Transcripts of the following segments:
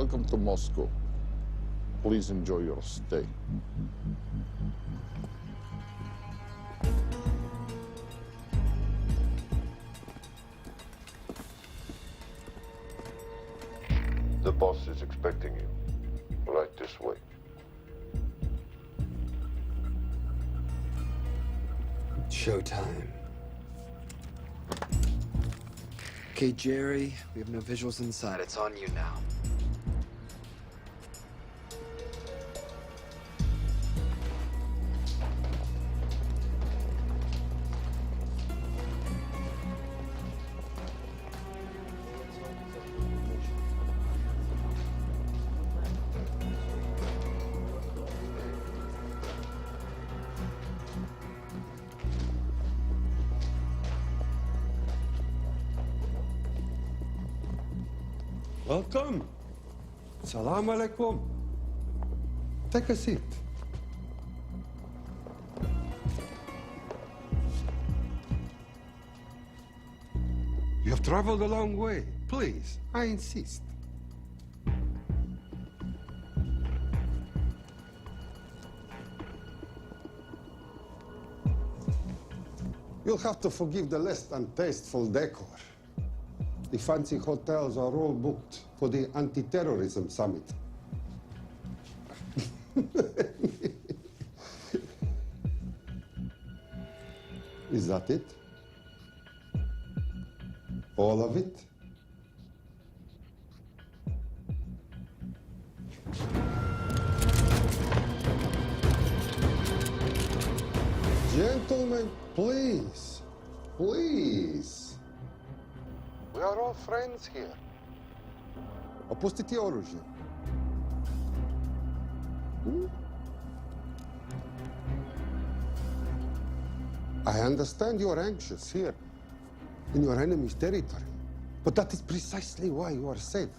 Welcome to Moscow. Please enjoy your stay. The boss is expecting you. Right this way. Showtime. Okay, Jerry, we have no visuals inside. It's on you now. Welcome. Salam alaikum. Take a seat. You have traveled a long way. Please, I insist. You'll have to forgive the less than tasteful decor. The fancy hotels are all booked for the anti-terrorism summit. Is that it? All of it? Gentlemen, please, please. We are all friends here. Опустите оружие. I understand you're anxious here in your enemy's territory, but that is precisely why you are safe.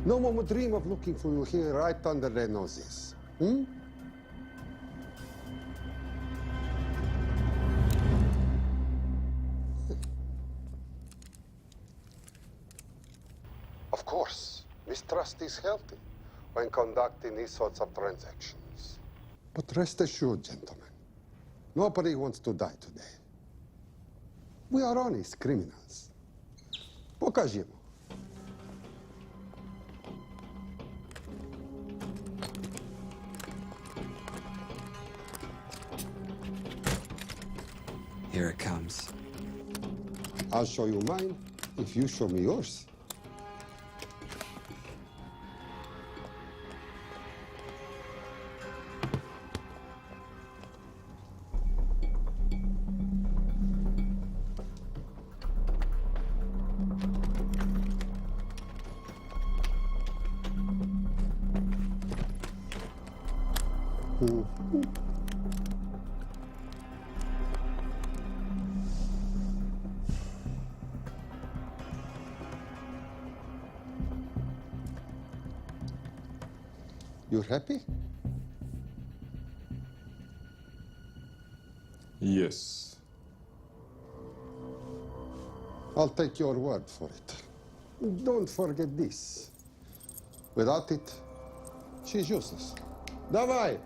No one would dream of looking for you here right under their noses. Of course, mistrust is healthy when conducting these sorts of transactions. But rest assured, gentlemen, nobody wants to die today. We are honest criminals. Покажемо. Here it comes. I'll show you mine if you show me yours. You're happy? Yes. I'll take your word for it. Don't forget this. Without it, she's useless. Давай!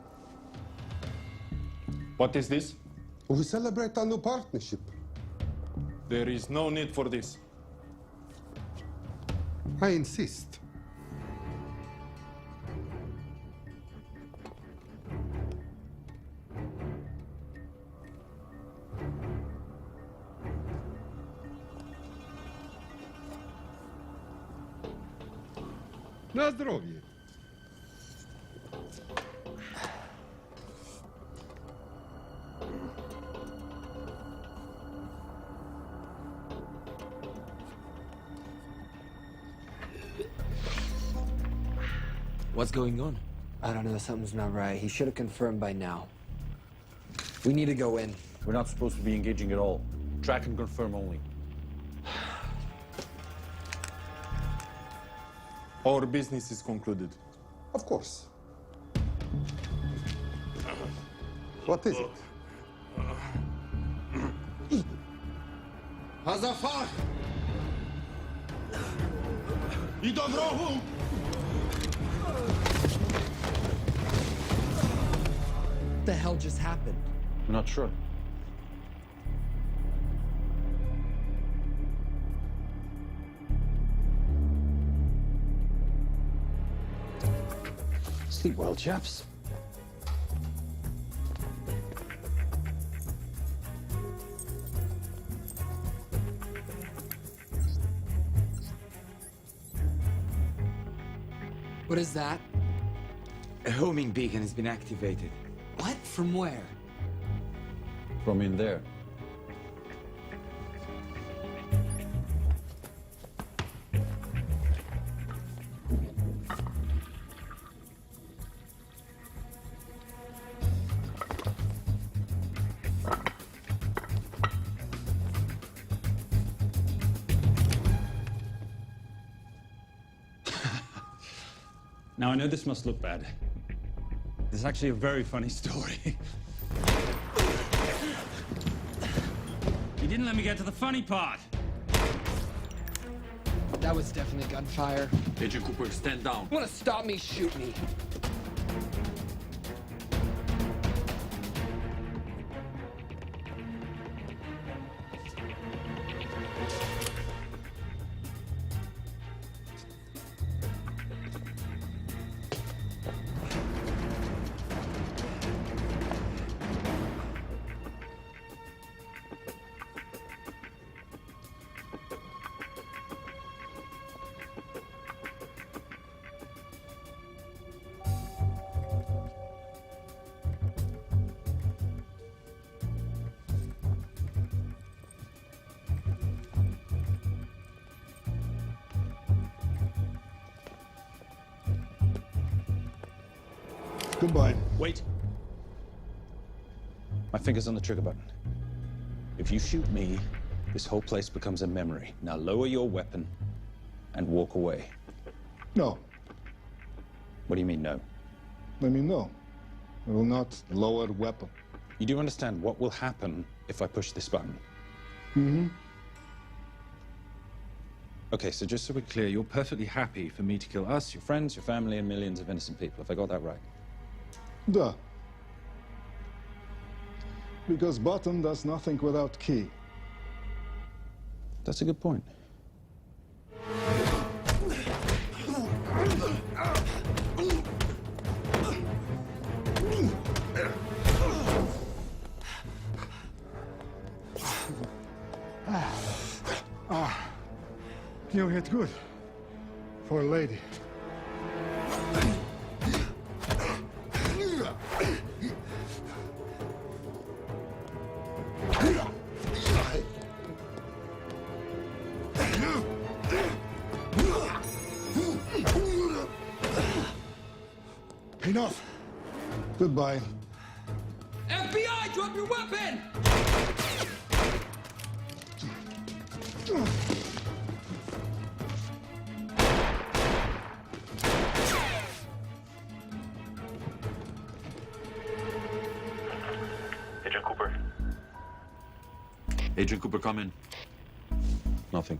What is this? We celebrate a new partnership. There is no need for this. I insist. На здоровье. What's going on? I don't know. Something's not right. He should have confirmed by now. We need to go in. We're not supposed to be engaging at all. Track and confirm only. Our business is concluded. Of course. What is it? Газафар! І дорогу! What the hell just happened? I'm not sure. Sleep well, chaps. What is that? A homing beacon has been activated. What? From where? From in there. Now, I know this must look bad. This is actually a very funny story. You didn't let me get to the funny part. That was definitely gunfire. Agent Cooper, stand down. You wanna stop me, shoot me. Goodbye. Wait. My finger's on the trigger button. If you shoot me, this whole place becomes a memory. Now lower your weapon and walk away. No. What do you mean, no? I mean, no. I will not lower weapon. You do understand what will happen if I push this button? Mm-hmm. Okay, so just so we're clear, you're perfectly happy for me to kill us, your friends, your family, and millions of innocent people. Have I got that right? Duh. Because button does nothing without key. That's a good point. You hit good. For a lady. Enough. Goodbye. FBI, drop your weapon! Agent Cooper. Agent Cooper, come in. Nothing.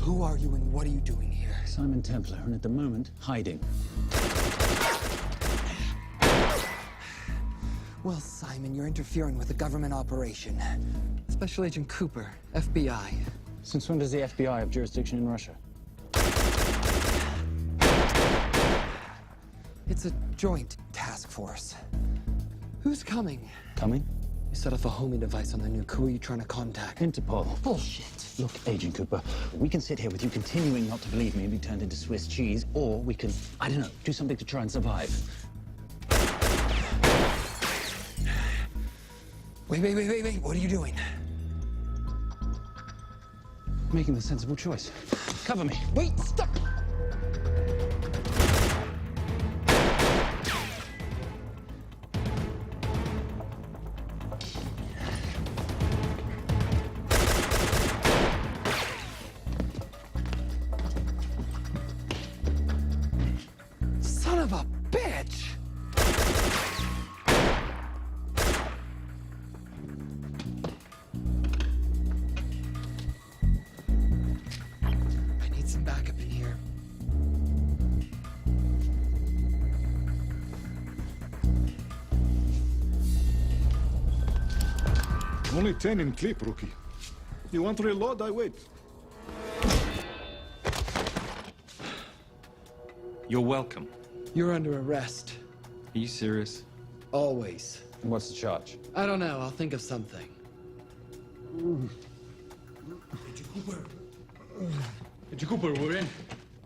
Who are you and what are you doing here? Simon Templar, and at the moment, hiding. Well, Simon, you're interfering with a government operation. Special Agent Cooper, FBI. Since when does the FBI have jurisdiction in Russia? It's a joint task force. Who's coming? Coming? You set off a homing device on the nuke. Who are you trying to contact? Interpol. Bullshit. Look, Agent Cooper, we can sit here with you continuing not to believe me and be turned into Swiss cheese, or we can, I don't know, do something to try and survive. Wait. What are you doing? Making the sensible choice. Cover me. Wait, stop! Son of a bitch! Only 10 in clip, rookie. You want to reload? I wait. You're welcome. You're under arrest. Are you serious? Always. What's the charge? I don't know. I'll think of something. Agent Cooper, we're in.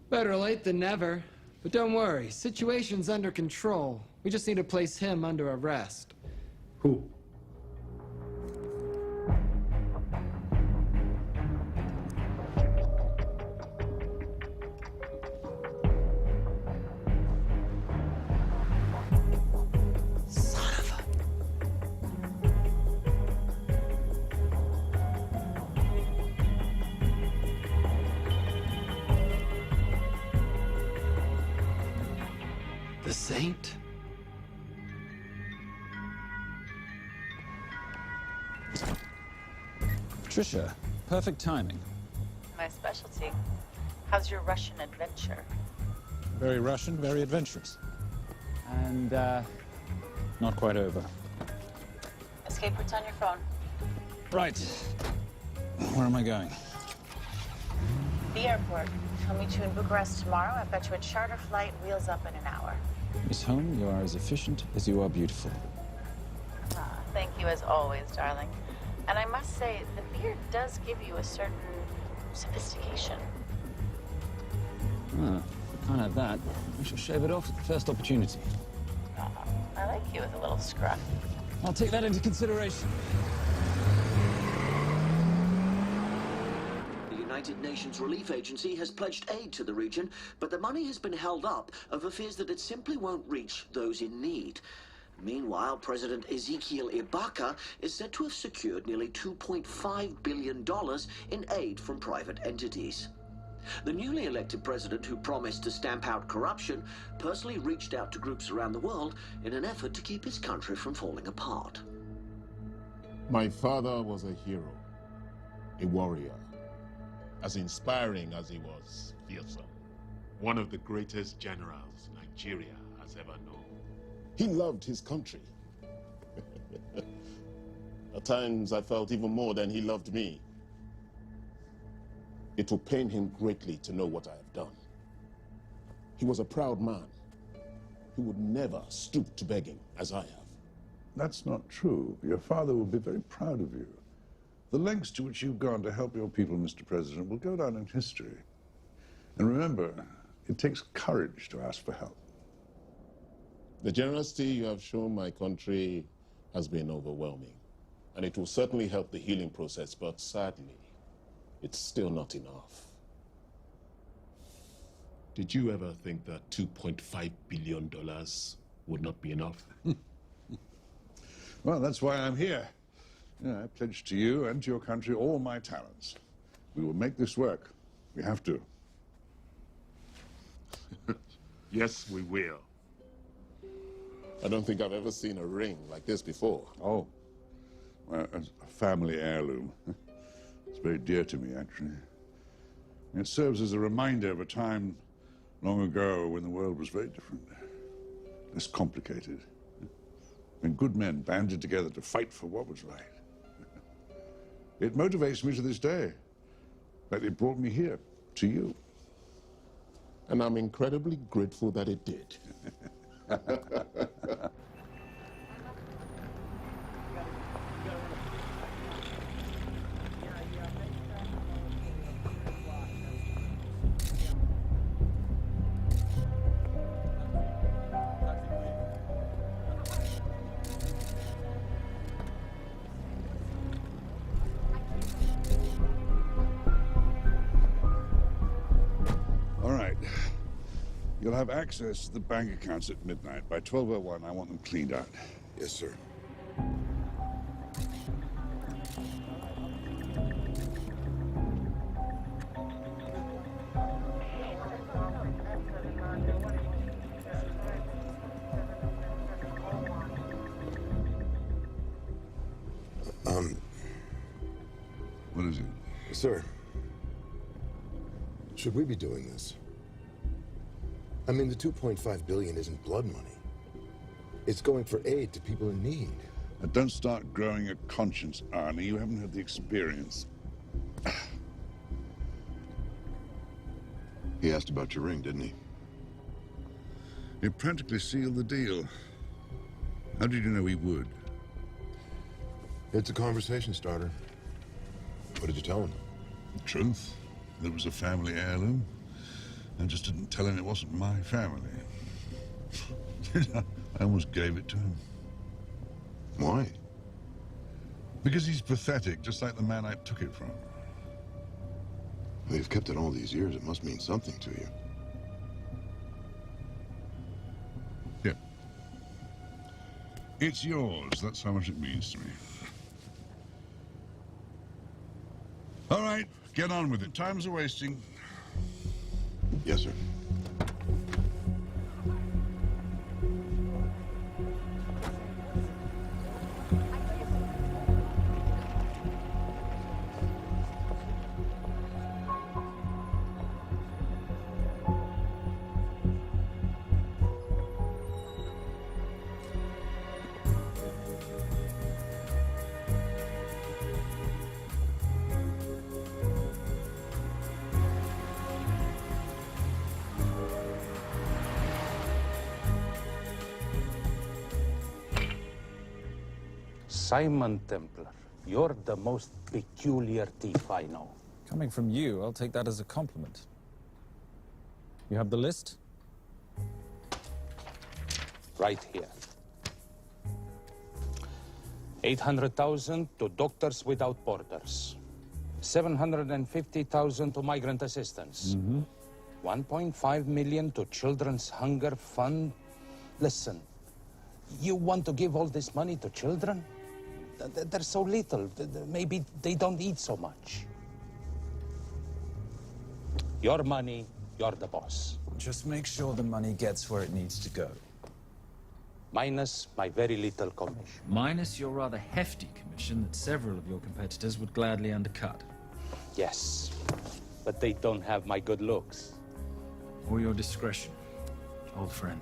Better late than never. But don't worry. Situation's under control. We just need to place him under arrest. Who? Son of a... The Saint? Patricia, perfect timing. My specialty. How's your Russian adventure? Very Russian, very adventurous. And, not quite over. Escape routes on your phone. Right. Where am I going? The airport. I'll meet you in Bucharest tomorrow. I've got you a charter flight, wheels up in an hour. Miss Holm, you are as efficient as you are beautiful. Ah, thank you as always, darling. And I must say, the beard does give you a certain sophistication. Ah, can't have that. I shall shave it off at the first opportunity. I like you with a little scruff. I'll take that into consideration. The United Nations Relief Agency has pledged aid to the region, but the money has been held up over fears that it simply won't reach those in need. Meanwhile, President Ezekiel Ibaka is said to have secured nearly $2.5 billion in aid from private entities. The newly elected president, who promised to stamp out corruption, personally reached out to groups around the world in an effort to keep his country from falling apart. My father was a hero, a warrior, as inspiring as he was fearsome. One of the greatest generals Nigeria has ever known. He loved his country. At times, I felt even more than he loved me. It will pain him greatly to know what I have done. He was a proud man. He would never stoop to begging, as I have. That's not true. Your father will be very proud of you. The lengths to which you've gone to help your people, Mr. President, will go down in history. And remember, it takes courage to ask for help. The generosity you have shown my country has been overwhelming, and it will certainly help the healing process, but sadly, it's still not enough. Did you ever think that $2.5 billion would not be enough? Well, that's why I'm here. I pledge to you and to your country all my talents. We will make this work. We have to. Yes, we will. I don't think I've ever seen a ring like this before. Oh, well, it's a family heirloom. It's very dear to me, actually. It serves as a reminder of a time long ago when the world was very different, less complicated, when good men banded together to fight for what was right. It motivates me to this day, like it brought me here, to you. And I'm incredibly grateful that it did. All right. You'll have access to the bank accounts at midnight. By 12:01, I want them cleaned out. Yes, sir. What is it? Sir, should we be doing this? I mean, the $2.5 billion isn't blood money. It's going for aid to people in need. And don't start growing a conscience, Arnie. You haven't had the experience. He asked about your ring, didn't he? You practically sealed the deal. How did you know he would? It's a conversation starter. What did you tell him? The truth. That it was a family heirloom. I just didn't tell him it wasn't my family. I almost gave it to him. Why? Because he's pathetic, just like the man I took it from. Well, you've kept it all these years. It must mean something to you. Yeah. It's yours. That's how much it means to me. All right, get on with it. Time's a wasting. Yes, sir. Simon Templar, you're the most peculiar thief I know. Coming from you, I'll take that as a compliment. You have the list? Right here. 800,000 to Doctors Without Borders. 750,000 to migrant assistance. 1.5 million to Children's Hunger Fund. Listen, you want to give all this money to children? They're so little. Maybe they don't eat so much. Your money, you're the boss. Just make sure the money gets where it needs to go. Minus my very little commission. Minus your rather hefty commission that several of your competitors would gladly undercut. Yes, but they don't have my good looks. Or your discretion, old friend.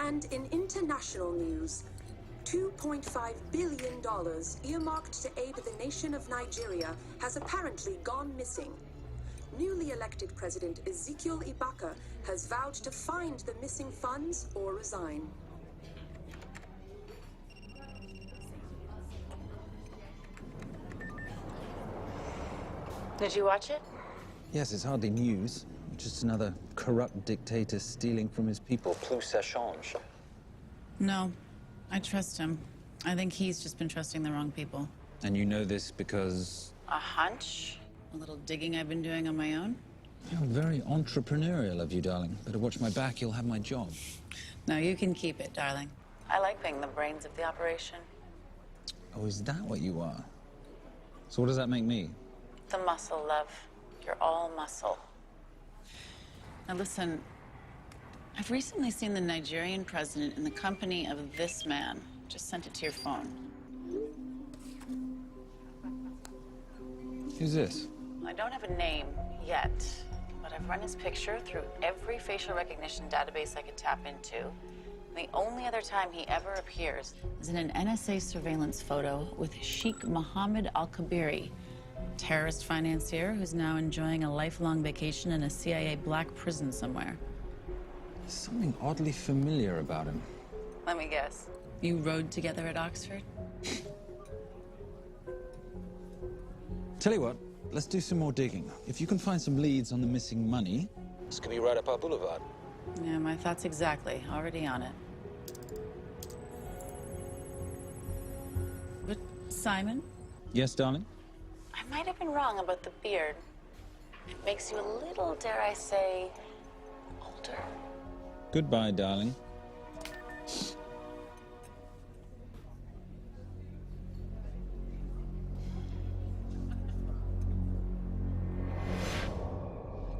And in international news, $2.5 billion earmarked to aid the nation of Nigeria has apparently gone missing. Newly elected President Ezekiel Ibaka has vowed to find the missing funds or resign. Did you watch it? Yes, it's hardly news. Just another corrupt dictator stealing from his people. Plus ça change. No, I trust him. I think he's just been trusting the wrong people. And you know this because... A hunch? A little digging I've been doing on my own? You're very entrepreneurial of you, darling. Better watch my back, you'll have my job. No, you can keep it, darling. I like being the brains of the operation. Oh, is that what you are? So what does that make me? The muscle, love. You're all muscle. Now listen, I've recently seen the Nigerian president in the company of this man. Just sent it to your phone. Who's this? I don't have a name yet, but I've run his picture through every facial recognition database I could tap into. The only other time he ever appears is in an NSA surveillance photo with Sheikh Mohammed Al-Kabiri, terrorist financier who's now enjoying a lifelong vacation in a CIA black prison somewhere. There's something oddly familiar about him. Let me guess. You rode together at Oxford? Tell you what, let's do some more digging. If you can find some leads on the missing money, this could be right up our boulevard. Yeah, my thoughts exactly. Already on it. But, Simon? Yes, darling? I might have been wrong about the beard. It makes you a little, dare I say, older. Goodbye, darling.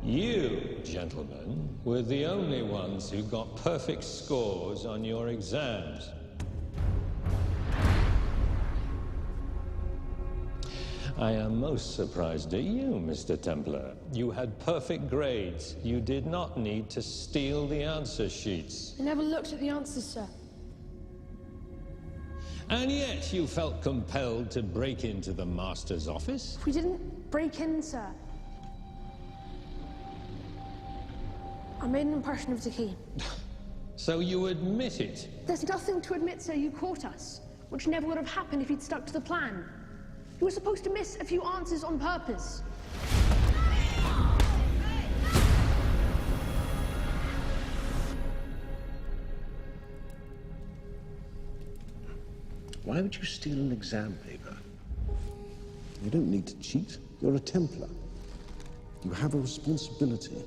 You, gentlemen, were the only ones who got perfect scores on your exams. I am most surprised at you, Mr. Templar. You had perfect grades. You did not need to steal the answer sheets. I never looked at the answers, sir. And yet you felt compelled to break into the master's office? We didn't break in, sir. I made an impression of the key. So you admit it? There's nothing to admit, sir. You caught us, which never would have happened if you'd stuck to the plan. You were supposed to miss a few answers on purpose. Why would you steal an exam paper? You don't need to cheat. You're a Templar. You have a responsibility.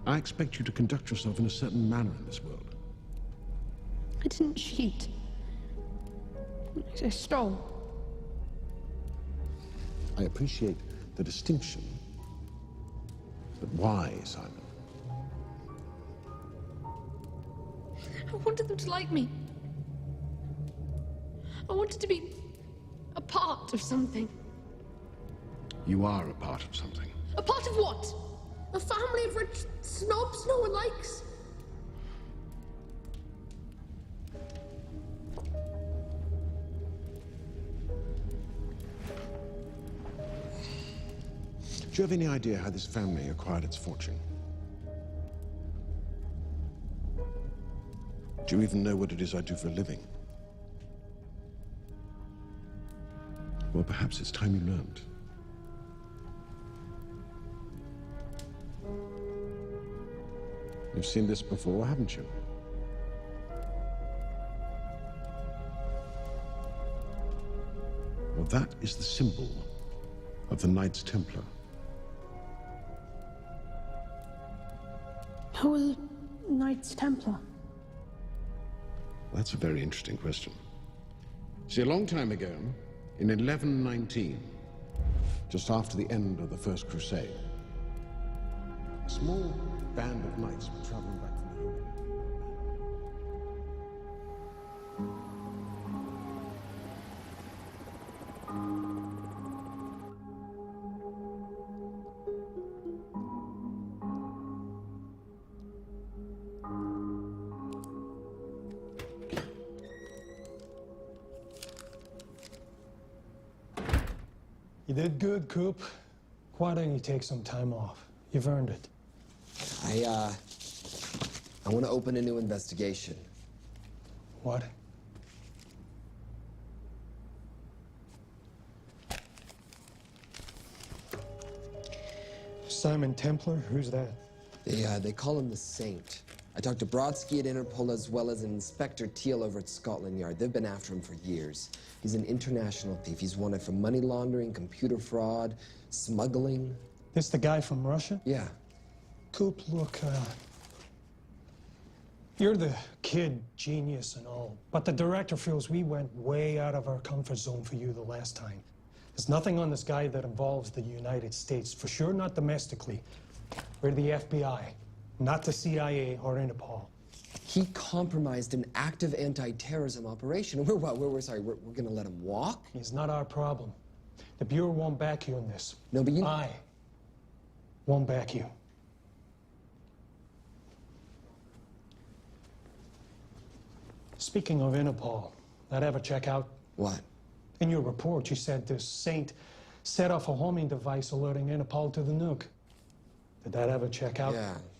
I expect you to conduct yourself in a certain manner in this world. I didn't cheat. I stole. I appreciate the distinction. But why, Simon? I wanted them to like me. I wanted to be a part of something. You are a part of something. A part of what? A family of rich snobs no one likes? Do you have any idea how this family acquired its fortune? Do you even know what it is I do for a living? Well, perhaps it's time you learned. You've seen this before, haven't you? Well, that is the symbol of the Knights Templar. Who are the Knights Templar? That's a very interesting question. See, a long time ago, in 1119, just after the end of the First Crusade, a small band of knights were traveling back from the Holy Land. You did good, Coop. Why don't you take some time off? You've earned it. I want to open a new investigation. What? Simon Templar? Who's that? They call him the Saint. I talked to Brodsky at Interpol as well as Inspector Teal over at Scotland Yard. They've been after him for years. He's an international thief. He's wanted for money laundering, computer fraud, smuggling. This the guy from Russia? Yeah. Coop, look, you're the kid genius and all, but the director feels we went way out of our comfort zone for you the last time. There's nothing on this guy that involves the United States, for sure not domestically. We're the FBI, not the CIA or Interpol. He compromised an active anti-terrorism operation. We're gonna let him walk? He's not our problem. The Bureau won't back you on this. No, but I won't back you. Speaking of Interpol, that ever check out? What? In your report, you said this Saint set off a homing device alerting Interpol to the nuke. Did that ever check out?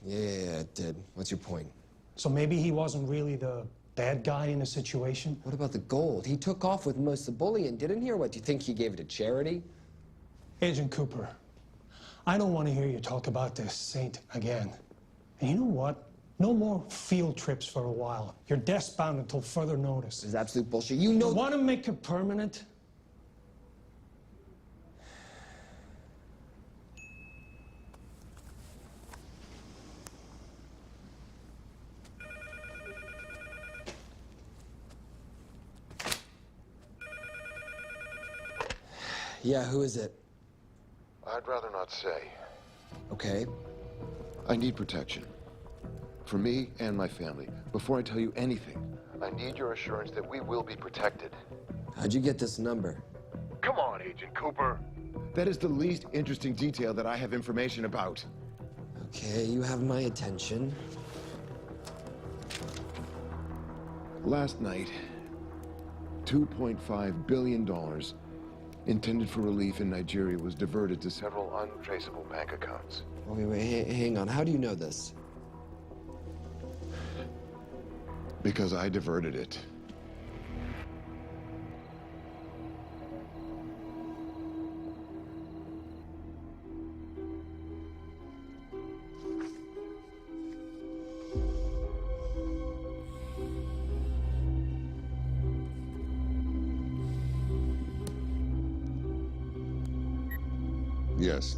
Yeah, it did. What's your point? So maybe he wasn't really the bad guy in the situation. What about the gold? He took off with most of the bullion, didn't he? Or what, do you think he gave it to charity? Agent Cooper, I don't want to hear you talk about this saint again. And you know what? No more field trips for a while. You're desk-bound until further notice. This is absolute bullshit. You know... You want to make it permanent? Yeah, who is it? I'd rather not say. Okay. I need protection. For me and my family. Before I tell you anything, I need your assurance that we will be protected. How'd you get this number? Come on, Agent Cooper. That is the least interesting detail that I have information about. Okay, you have my attention. Last night, $2.5 billion intended for relief in Nigeria was diverted to several untraceable bank accounts. Wait, hang on. How do you know this? Because I diverted it. Yes.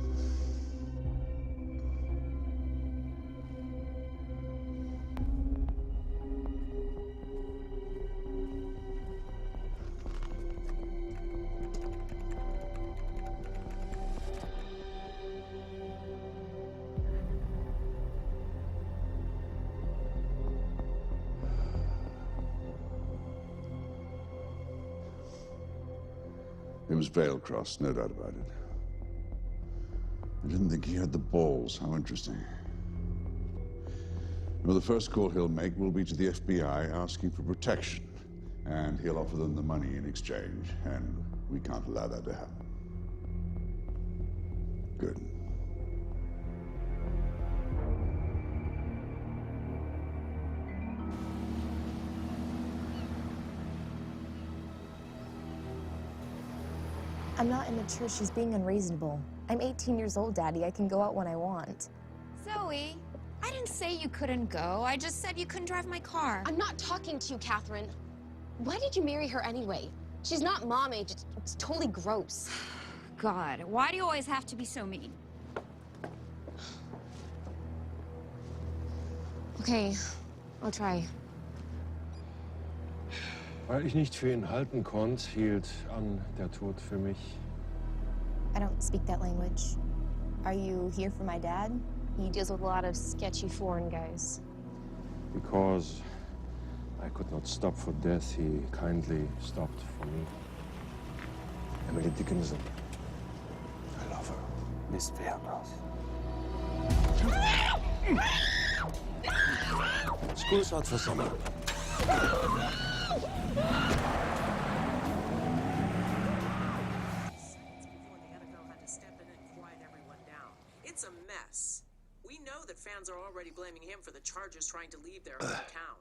It was Veilcross, no doubt about it. I didn't think he had the balls. How interesting. Well, the first call he'll make will be to the FBI asking for protection. And he'll offer them the money in exchange. And we can't allow that to happen. Good. I'm not immature. She's being unreasonable. I'm 18 years old, Daddy. I can go out when I want. Zoe, I didn't say you couldn't go. I just said you couldn't drive my car. I'm not talking to you, Catherine. Why did you marry her anyway? She's not mom age. It's totally gross. God, why do you always have to be so mean? Okay, I'll try. Weil ich nicht für ihn halten konnte, hielt an der Tod für mich. I don't speak that language. Are you here for my dad? He deals with a lot of sketchy foreign guys. Because I could not stop for death, he kindly stopped for me. Emily Dickinson. I love her. Miss Veilcross. School's out for summer. It's a mess. We know that fans are already blaming him for the Chargers trying to leave their hometown.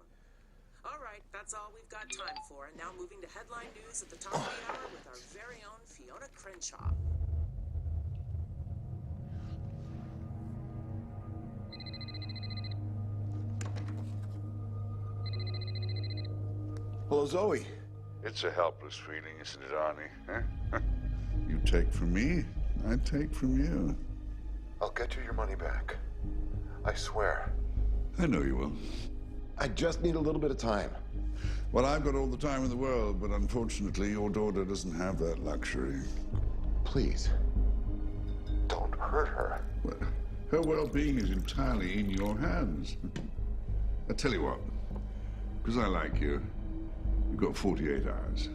All right, that's all we've got time for. And now moving to headline news at the top of the hour with our very own Fiona Crenshaw. Hello, Zoe. It's a helpless feeling, isn't it, Arnie? Huh? You take from me, I take from you. I'll get you your money back. I swear. I know you will. I just need a little bit of time. Well, I've got all the time in the world, but unfortunately, your daughter doesn't have that luxury. Please, don't hurt her. Well, her well-being is entirely in your hands. I tell you what, because I like you, you've got 48 hours.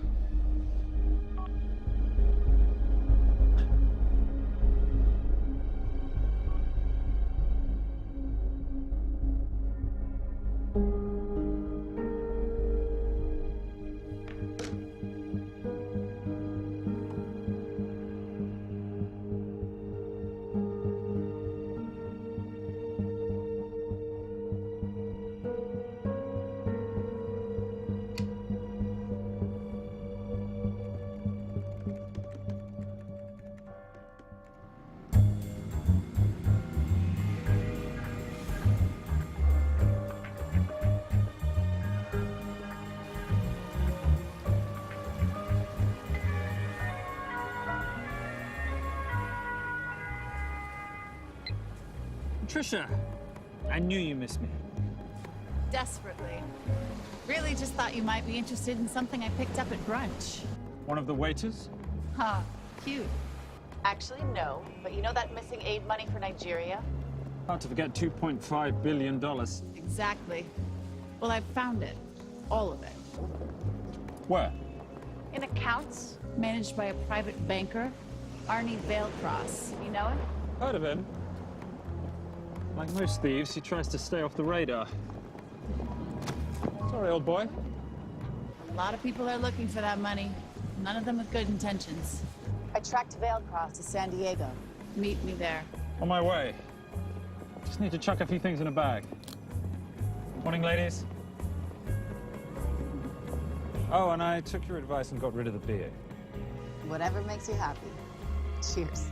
Trisha, I knew you missed me. Desperately. Really just thought you might be interested in something I picked up at brunch. One of the waiters? Huh, cute. Actually, no, but you know that missing aid money for Nigeria? Hard to forget $2.5 billion. Exactly. Well, I've found it. All of it. Where? In accounts managed by a private banker, Arnie Vailcross. You know him? Heard of him. Like most thieves, he tries to stay off the radar. Sorry, old boy. A lot of people are looking for that money. None of them with good intentions. I tracked Vailcross to San Diego. Meet me there. On my way. Just need to chuck a few things in a bag. Morning, ladies. Oh, and I took your advice and got rid of the beer. Whatever makes you happy. Cheers.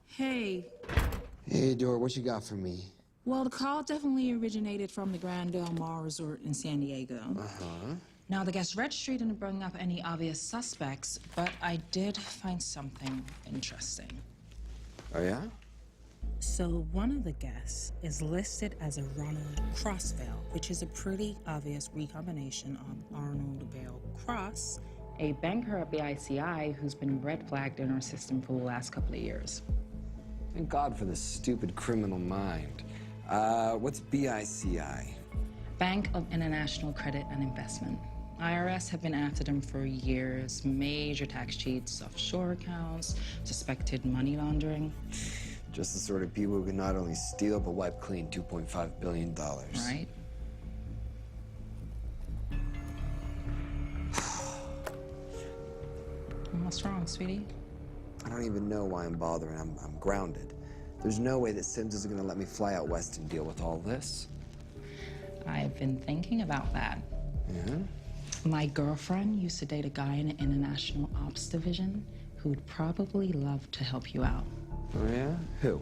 Hey. Hey, Dora, what you got for me? Well, the call definitely originated from the Grand Del Mar Resort in San Diego. Uh-huh. Now, the guest registry didn't bring up any obvious suspects, but I did find something interesting. Oh, yeah? So, one of the guests is listed as a Ronald Crossvale, which is a pretty obvious recombination of Arnold Vale Cross, a banker at BICI who's been red flagged in our system for the last couple of years. Thank God for this stupid criminal mind. What's BICI? Bank of International Credit and Investment. IRS have been after them for years. Major tax cheats, offshore accounts, suspected money laundering. Just the sort of people who can not only steal but wipe clean $2.5 billion. Right? What's wrong, sweetie? I don't even know why I'm bothering. I'm grounded. There's no way that Sims is gonna let me fly out west and deal with all this. I've been thinking about that. Yeah? My girlfriend used to date a guy in the International Ops Division who'd probably love to help you out. Oh, yeah? Who?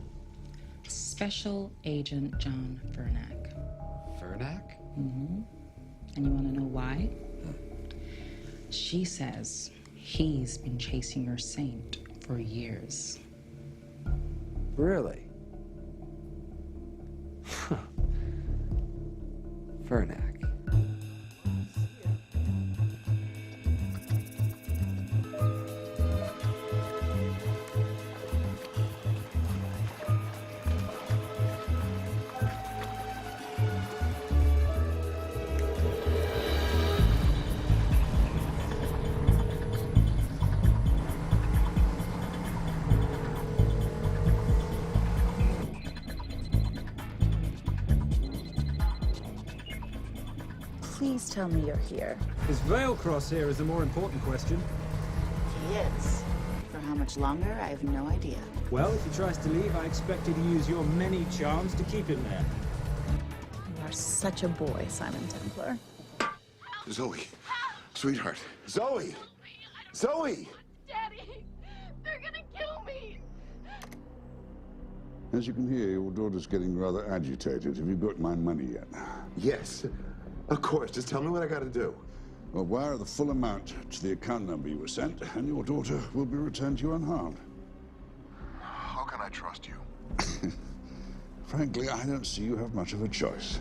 Special Agent John Vernack. Vernack? Mm-hmm. And you want to know why? She says he's been chasing your saint for years. Really? Vernack. Please tell me you're here. Is Vailcross here is the more important question. He is. For how much longer, I have no idea. Well, if he tries to leave, I expect you to use your many charms to keep him there. You are such a boy, Simon Templar. Zoe, sweetheart. Zoe! Zoe! Daddy, they're gonna kill me. As you can hear, your daughter's getting rather agitated. Have you got my money yet? Yes, of course. Just tell me what I gotta do. Well, wire the full amount to the account number you were sent, and your daughter will be returned to you unharmed. How can I trust you? Frankly, I don't see you have much of a choice.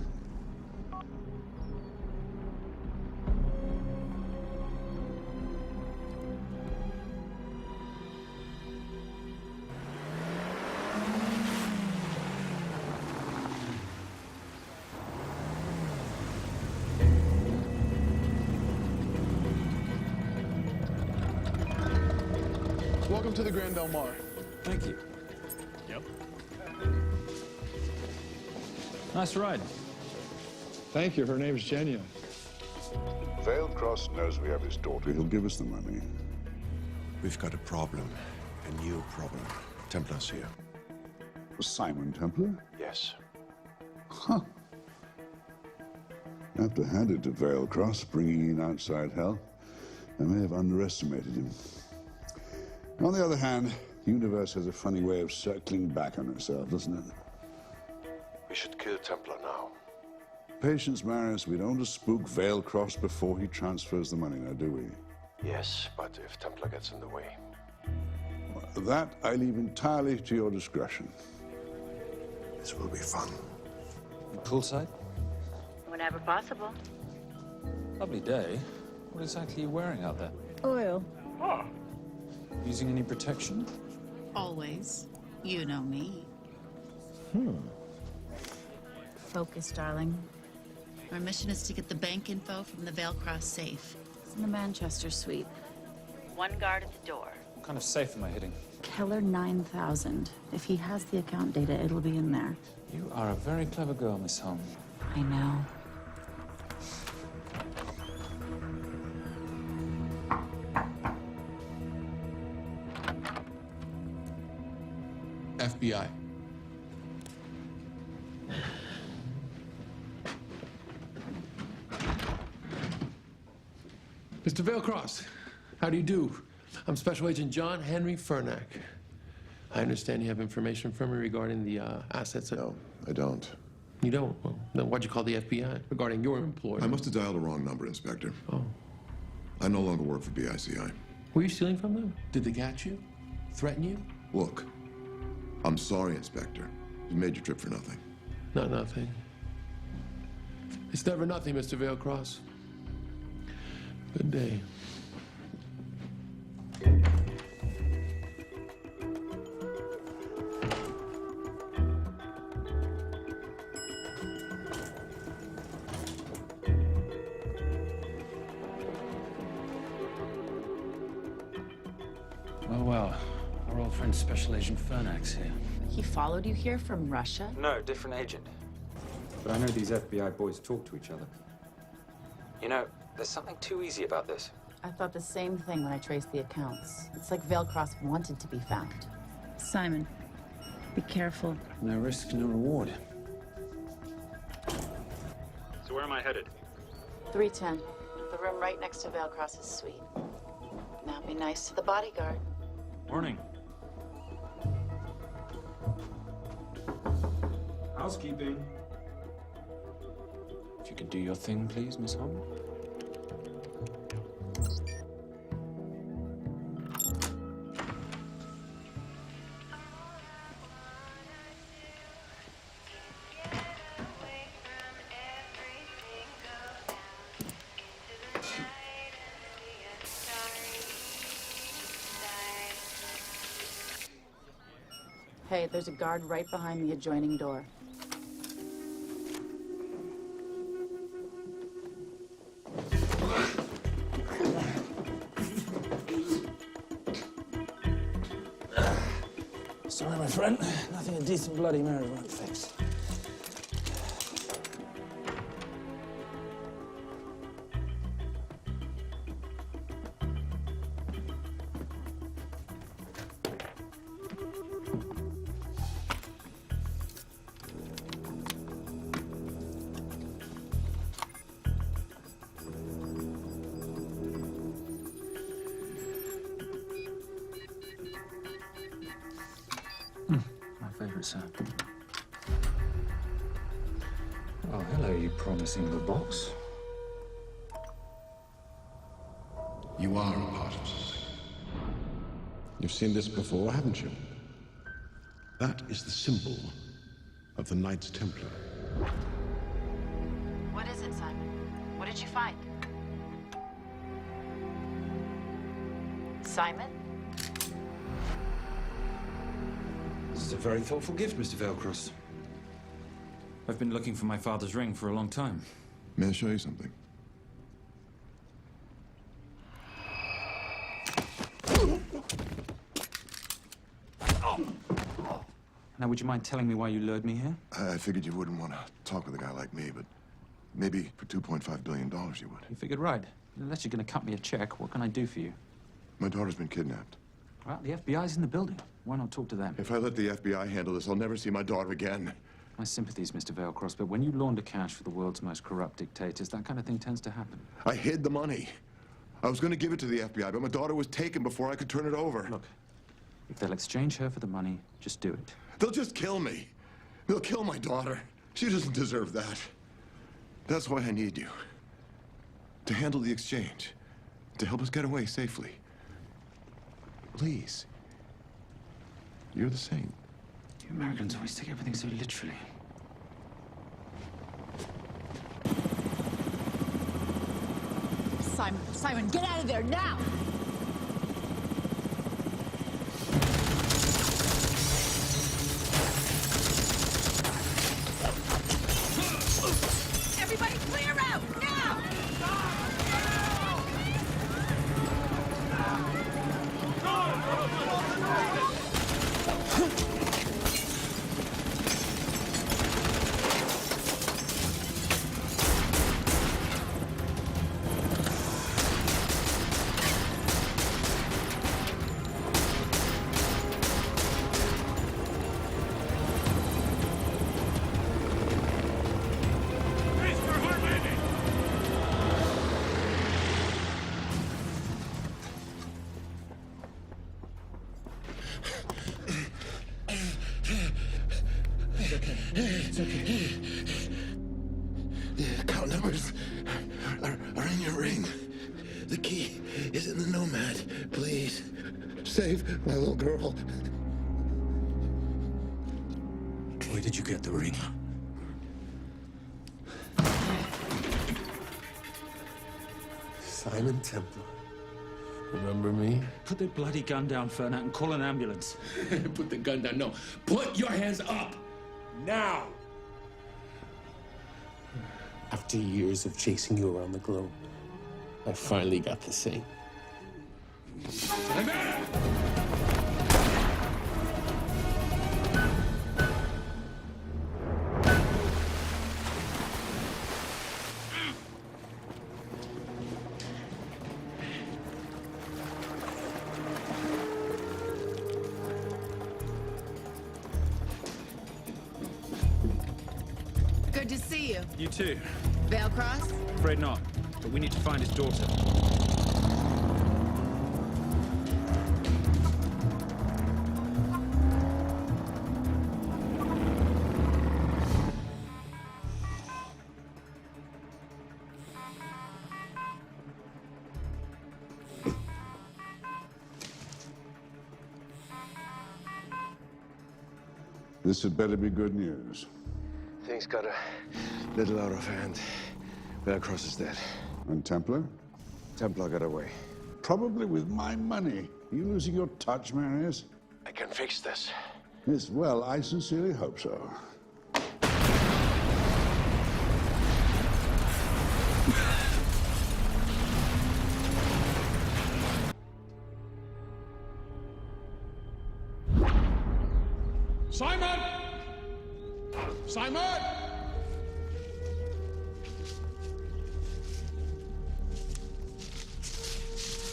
Welcome to the Grand Del Mar. Thank you. Yep. Nice ride. Thank you. Her name's Genya. Vailcross knows we have his daughter. He'll give us the money. We've got a problem. A new problem. Templar's here. Simon Templar? Yes. Huh. I have to hand it to Vailcross, bringing in outside help. I may have underestimated him. On the other hand, the universe has a funny way of circling back on itself, doesn't it? We should kill Templar now. Patience, Marius. We don't just spook Veilcross before he transfers the money, now, do we? Yes, but if Templar gets in the way. Well, that I leave entirely to your discretion. This will be fun. Poolside? Whenever possible. Lovely day. What exactly are you wearing out there? Oil. Using any protection? Always. You know me. Focus, darling. Our mission is to get the bank info from the Veilcross safe. It's in the Manchester suite. One guard at the door. What kind of safe am I hitting? Keller 9000. If he has the account data, it'll be in there. You are a very clever girl, Miss Holm. I know. FBI. Mr. Veilcross, how do you do? I'm Special Agent John Henry Fernack. I understand you have information from me regarding the assets. No, I don't. You don't? Well, then why'd you call the FBI regarding your employer? I must have dialed the wrong number, Inspector. Oh. I no longer work for BICI. Were you stealing from them? Did they catch you? Threaten you? Look, I'm sorry, Inspector. You made your trip for nothing. Not nothing. It's never nothing, Mr. Veilcross. Good day. Well, our old friend Special Agent Fernack's here. He followed you here from Russia? No, different agent. But I know these FBI boys talk to each other. You know, there's something too easy about this. I thought the same thing when I traced the accounts. It's like Veilcross wanted to be found. Simon, be careful. No risk, no reward. So where am I headed? 310. The room right next to Veilcross's suite. Now be nice to the bodyguard. Morning. Housekeeping. If you could do your thing, please, Miss Holm. Hey, there's a guard right behind the adjoining door. Sorry, my friend. Nothing a decent Bloody Mary won't fix. Sir. Oh, hello, you promising little box. You are a part of something. You've seen this before, haven't you? That is the symbol of the Knights Templar. What is it, Simon? What did you find? Simon? This is a very thoughtful gift, Mr. Veilcross. I've been looking for my father's ring for a long time. May I show you something? Now, would you mind telling me why you lured me here? I figured you wouldn't want to talk with a guy like me, but maybe for $2.5 billion you would. You figured right. Unless you're going to cut me a check, what can I do for you? My daughter's been kidnapped. Well, the FBI's in the building. Why not talk to them? If I let the FBI handle this, I'll never see my daughter again. My sympathies, Mr. Veilcross, but when you launder cash for the world's most corrupt dictators, that kind of thing tends to happen. I hid the money. I was going to give it to the FBI, but my daughter was taken before I could turn it over. Look, if they'll exchange her for the money, just do it. They'll just kill me. They'll kill my daughter. She doesn't deserve that. That's why I need you. To handle the exchange. To help us get away safely. Please. You're the saint. You Americans always take everything so literally. Simon, get out of there now! Everybody clear out, now! It's okay. The account numbers are in your ring. The key is in the Nomad. Please, save my little girl. Where did you get the ring? Simon Templar. Remember me? Put the bloody gun down, Fernand, and call an ambulance. Put the gun down. No. Put your hands up. Now. After years of chasing you around the globe, I finally got the thing. Good to see you. You too. Vale Cross? Afraid not, but we need to find his daughter. This had better be good news. Things got a little out of hand. Vale Cross is dead. And Templar? Templar got away. Probably with my money. Are you losing your touch, Marius? I can fix this. Yes, well, I sincerely hope so. Simon! Simon!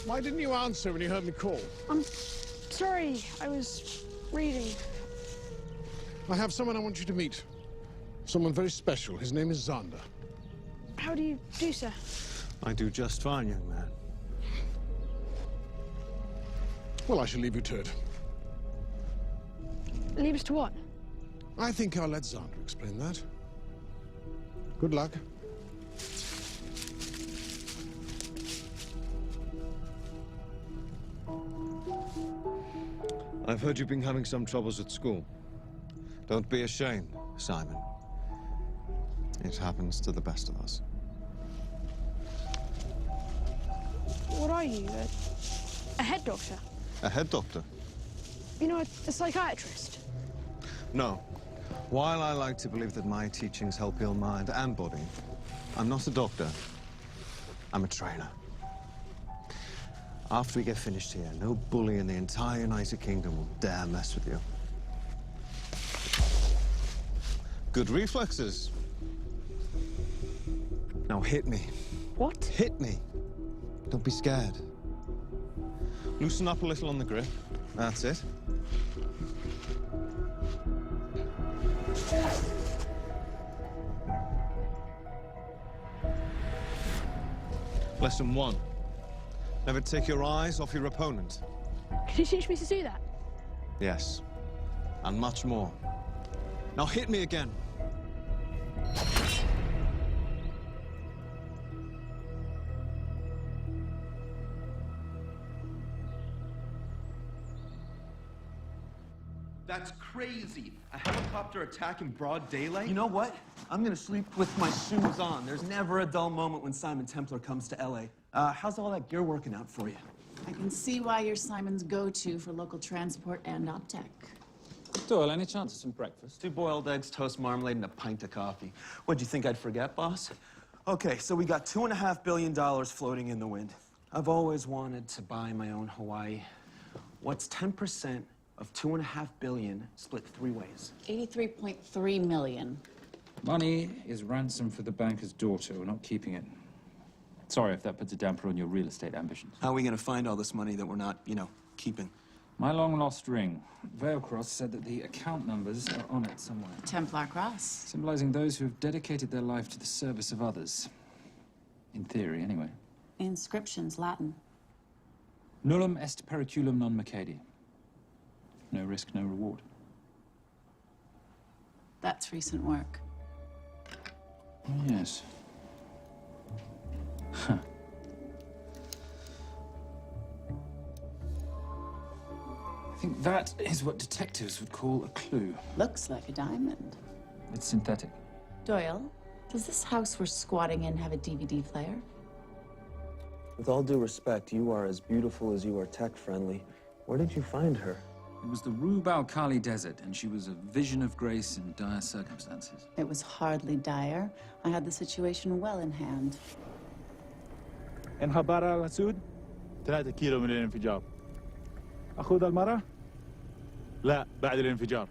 Why didn't you answer when you heard me call? I'm sorry, I was reading. I have someone I want you to meet. Someone very special. His name is Zander. How do you do, sir? I do just fine, young man. Well, I shall leave you to it. Leave us to what? I think I'll let Zander explain that. Good luck. I've heard you've been having some troubles at school. Don't be ashamed, Simon. It happens to the best of us. What are you? A head doctor? A head doctor? You know, a psychiatrist? No. While I like to believe that my teachings help heal mind and body, I'm not a doctor. I'm a trainer. After we get finished here, no bully in the entire United Kingdom will dare mess with you. Good reflexes. Now hit me. What? Hit me. Don't be scared. Loosen up a little on the grip. That's it. Lesson 1. Never take your eyes off your opponent. Can you teach me to do that? Yes. And much more. Now hit me again. That's crazy. A helicopter attack in broad daylight? You know what? I'm gonna sleep with my shoes on. There's never a dull moment when Simon Templar comes to LA. How's all that gear working out for you? I can see why you're Simon's go-to for local transport and optech. Doyle, any chance of some breakfast? 2 boiled eggs, toast, marmalade, and a pint of coffee. What'd you think I'd forget, boss? Okay, so we got $2.5 billion floating in the wind. I've always wanted to buy my own Hawaii. What's 10% of $2.5 billion split 3 ways? 83.3 million. Money is ransom for the banker's daughter. We're not keeping it. Sorry if that puts a damper on your real estate ambitions. How are we gonna find all this money that we're not, keeping? My long-lost ring. Veilcross said that the account numbers are on it somewhere. Templar Cross. Symbolizing those who have dedicated their life to the service of others. In theory, anyway. Inscriptions, Latin. Nullum est periculum non mercedi. No risk, no reward. That's recent work. Oh, yes. Huh. I think that is what detectives would call a clue. Looks like a diamond. It's synthetic. Doyle, does this house we're squatting in have a DVD player? With all due respect, you are as beautiful as you are tech-friendly. Where did you find her? It was the Rub al-Khali Desert, and she was a vision of grace in dire circumstances. It was hardly dire. I had the situation well in hand. انخبار على سود 3 كيلو من الانفجار. أخذ المرة؟ لا بعد الانفجار.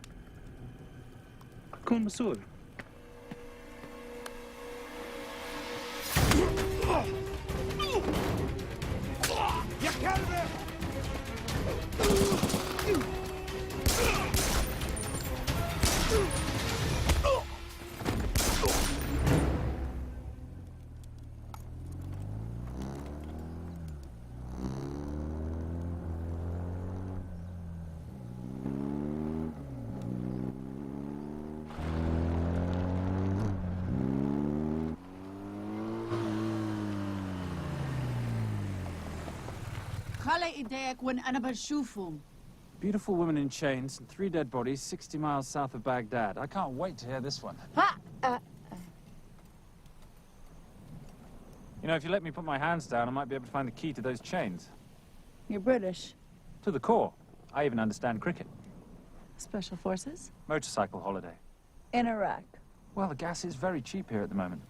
كن مسؤول. يا كلب! خلي ايديك وين انا بشوفهم. Beautiful woman in chains and 3 dead bodies 60 miles south of Baghdad. I can't wait to hear this one. You know, if you let me put my hands down, I might be able to find the key to those chains. You're British. To the core. I even understand cricket. Special forces? Motorcycle holiday. In Iraq. Well, the gas is very cheap here at the moment.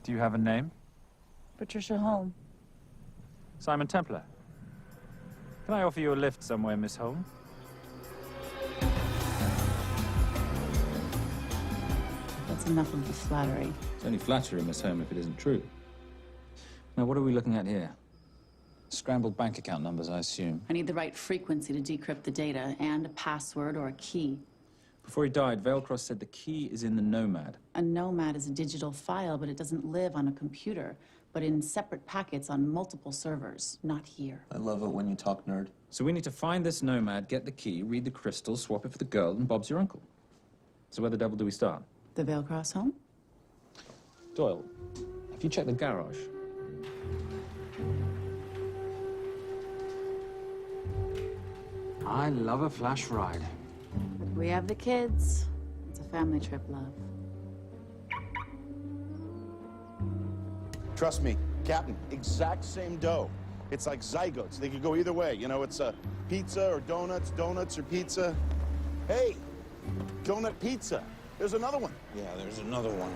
Do you have a name? Patricia Holm. Simon Templar. Can I offer you a lift somewhere, Miss Holm? That's enough of the flattery. It's only flattery, Miss Holm, if it isn't true. Now, what are we looking at here? Scrambled bank account numbers, I assume. I need the right frequency to decrypt the data and a password or a key. Before he died, Veilcross said the key is in the Nomad. A Nomad is a digital file, but it doesn't live on a computer, but in separate packets on multiple servers, not here. I love it when you talk nerd. So we need to find this Nomad, get the key, read the crystal, swap it for the girl, and Bob's your uncle. So where the devil do we start? The Veilcross home? Doyle, have you checked the garage? I love a flash ride. We have the kids. It's a family trip, love. Trust me, Captain, exact same dough. It's like zygotes. They could go either way. You know, it's pizza or donuts, donuts or pizza. Hey, donut pizza. There's another one. Yeah, there's another one.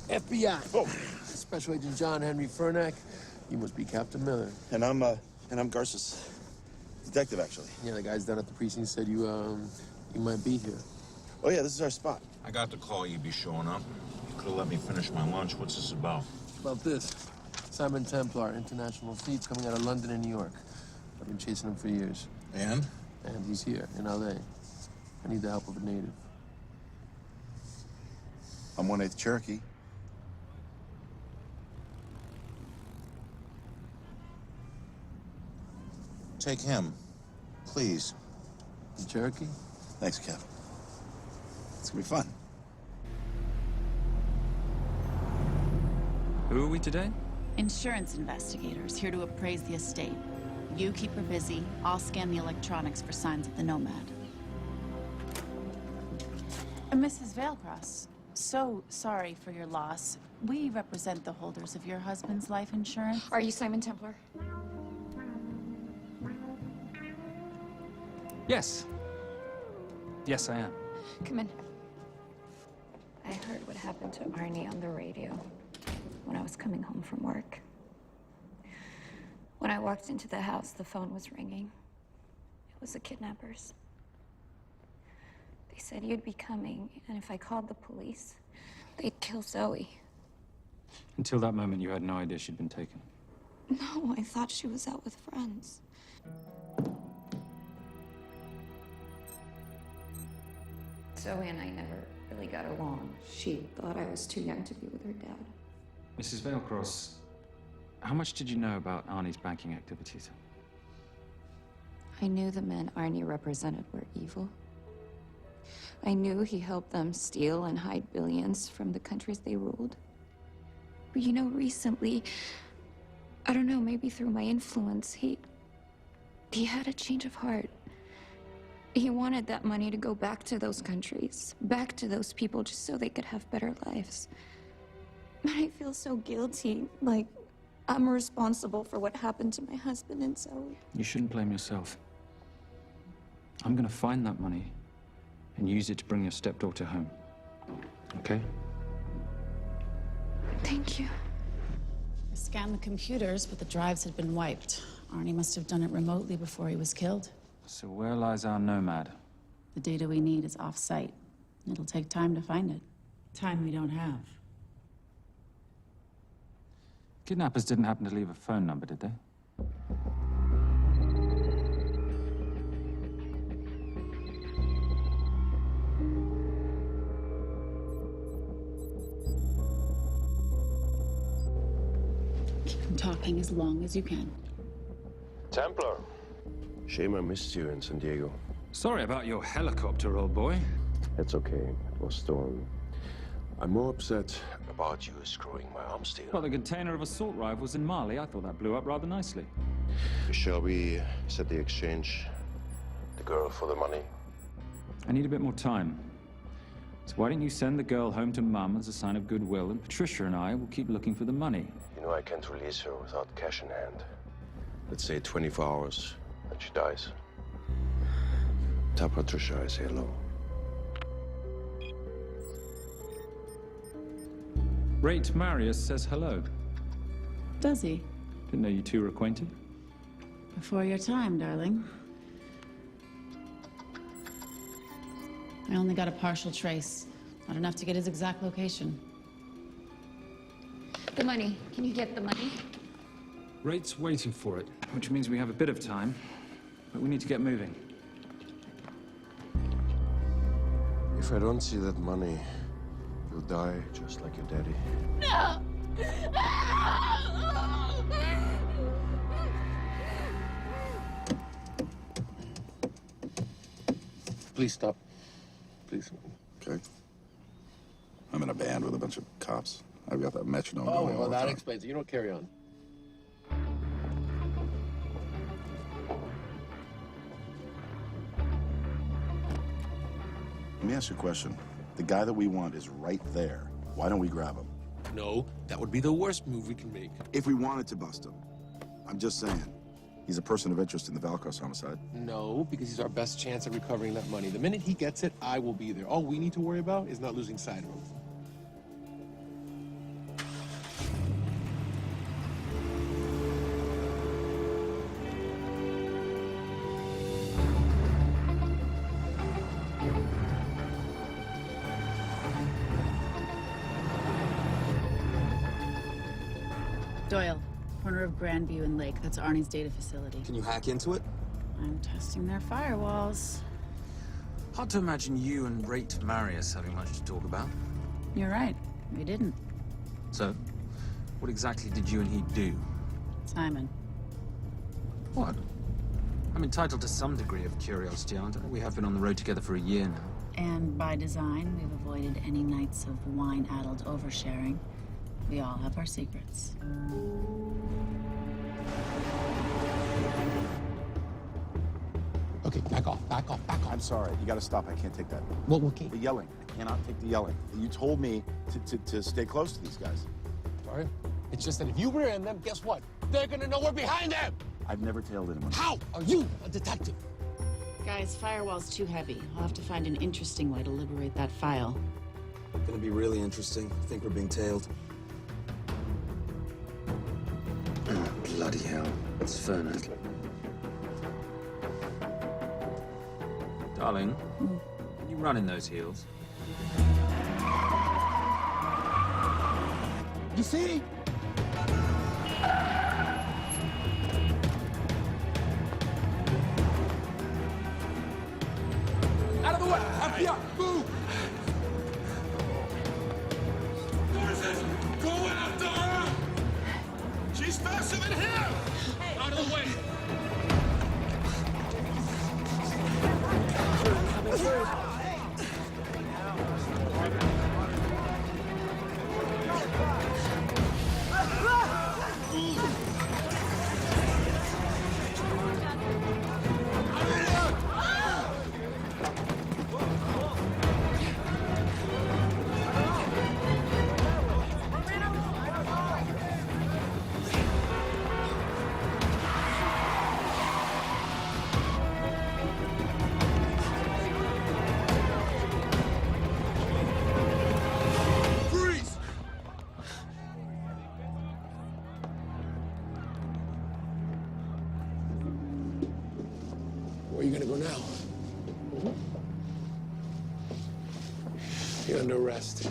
FBI. Oh. Special Agent John Henry Furnack. You must be Captain Miller. And I'm Garces. Detective, actually. Yeah, the guys down at the precinct said you might be here. Oh, yeah, this is our spot. I got the call you'd be showing up. You could have let me finish my lunch. What's this about? About this. Simon Templar, international thieves coming out of London and New York. I've been chasing him for years. And? And he's here, in L.A. I need the help of a native. I'm 1/8 Cherokee. Take him. Please. Cherokee? Thanks, Kev. It's gonna be fun. Who are we today? Insurance investigators here to appraise the estate. You keep her busy. I'll scan the electronics for signs of the Nomad. Mrs. Veilcross, so sorry for your loss. We represent the holders of your husband's life insurance. Are you Simon Templar? Yes. Yes, I am. Come in. I heard what happened to Arnie on the radio when I was coming home from work. When I walked into the house, the phone was ringing. It was the kidnappers. They said you'd be coming, and if I called the police, they'd kill Zoe. Until that moment, you had no idea she'd been taken. No, I thought she was out with friends. Zoe and I never really got along. She thought I was too young to be with her dad. Mrs. Veilcross, how much did you know about Arnie's banking activities? I knew the men Arnie represented were evil. I knew he helped them steal and hide billions from the countries they ruled. But you know, recently, I don't know, maybe through my influence, he had a change of heart. He wanted that money to go back to those countries, back to those people, just so they could have better lives. But I feel so guilty, like I'm responsible for what happened to my husband and Zoe. You shouldn't blame yourself. I'm gonna find that money and use it to bring your stepdaughter home. Okay? Thank you. I scanned the computers, but the drives had been wiped. Arnie must have done it remotely before he was killed. So where lies our Nomad? The data we need is off-site. It'll take time to find it. Time we don't have. Kidnappers didn't happen to leave a phone number, did they? Keep them talking as long as you can. Templar. Shame I missed you in San Diego. Sorry about your helicopter, old boy. It's okay. It was stolen. I'm more upset about you screwing my arms deal. Well, the container of assault rifles in Mali, I thought that blew up rather nicely. Shall we set the exchange? The girl for the money? I need a bit more time. So why don't you send the girl home to Mum as a sign of goodwill, and Patricia and I will keep looking for the money. You know I can't release her without cash in hand. Let's say 24 hours, and she dies. Tell Patricia I say hello. Rate Marius says hello. Does he? Didn't know you two were acquainted. Before your time, darling. I only got a partial trace. Not enough to get his exact location. The money. Can you get the money? Rate's waiting for it, which means we have a bit of time, but we need to get moving. If I don't see that money, you'll die just like your daddy. No! Please stop. Please. Okay. I'm in a band with a bunch of cops. I've got that metronome going all well, the that time. explains it. You don't carry on. Let me ask you a question. The guy that we want is right there. Why don't we grab him? No, that would be the worst move we can make. If we wanted to bust him. I'm just saying. He's a person of interest in the Veilcross homicide. No, because he's our best chance at recovering that money. The minute he gets it, I will be there. All we need to worry about is not losing sight of him. Doyle, corner of Grandview and Lake. That's Arnie's data facility. Can you hack into it? I'm testing their firewalls. Hard to imagine you and Rate Marius having much to talk about. You're right. We didn't. So, what exactly did you and he do? Simon. What? I'm entitled to some degree of curiosity, aren't I? We have been on the road together for a year now. And by design, we've avoided any nights of wine-addled oversharing. We all have our secrets. Okay, back off, back off, back off. I'm sorry. You gotta stop. I can't take that. What, okay? The yelling. I cannot take the yelling. You told me to stay close to these guys. Sorry? It's just that if you rear end them, guess what? They're gonna know we're behind them! I've never tailed anyone. How are you a detective? Guys, firewall's too heavy. I'll have to find an interesting way to liberate that file. Gonna be really interesting. I think we're being tailed. Oh, bloody hell. It's Fernac. Darling, you run in those heels. You see? Out of the way! FBI, move! Go after her! She's faster than him! Out of the way! Where are you gonna go now? You're under arrest.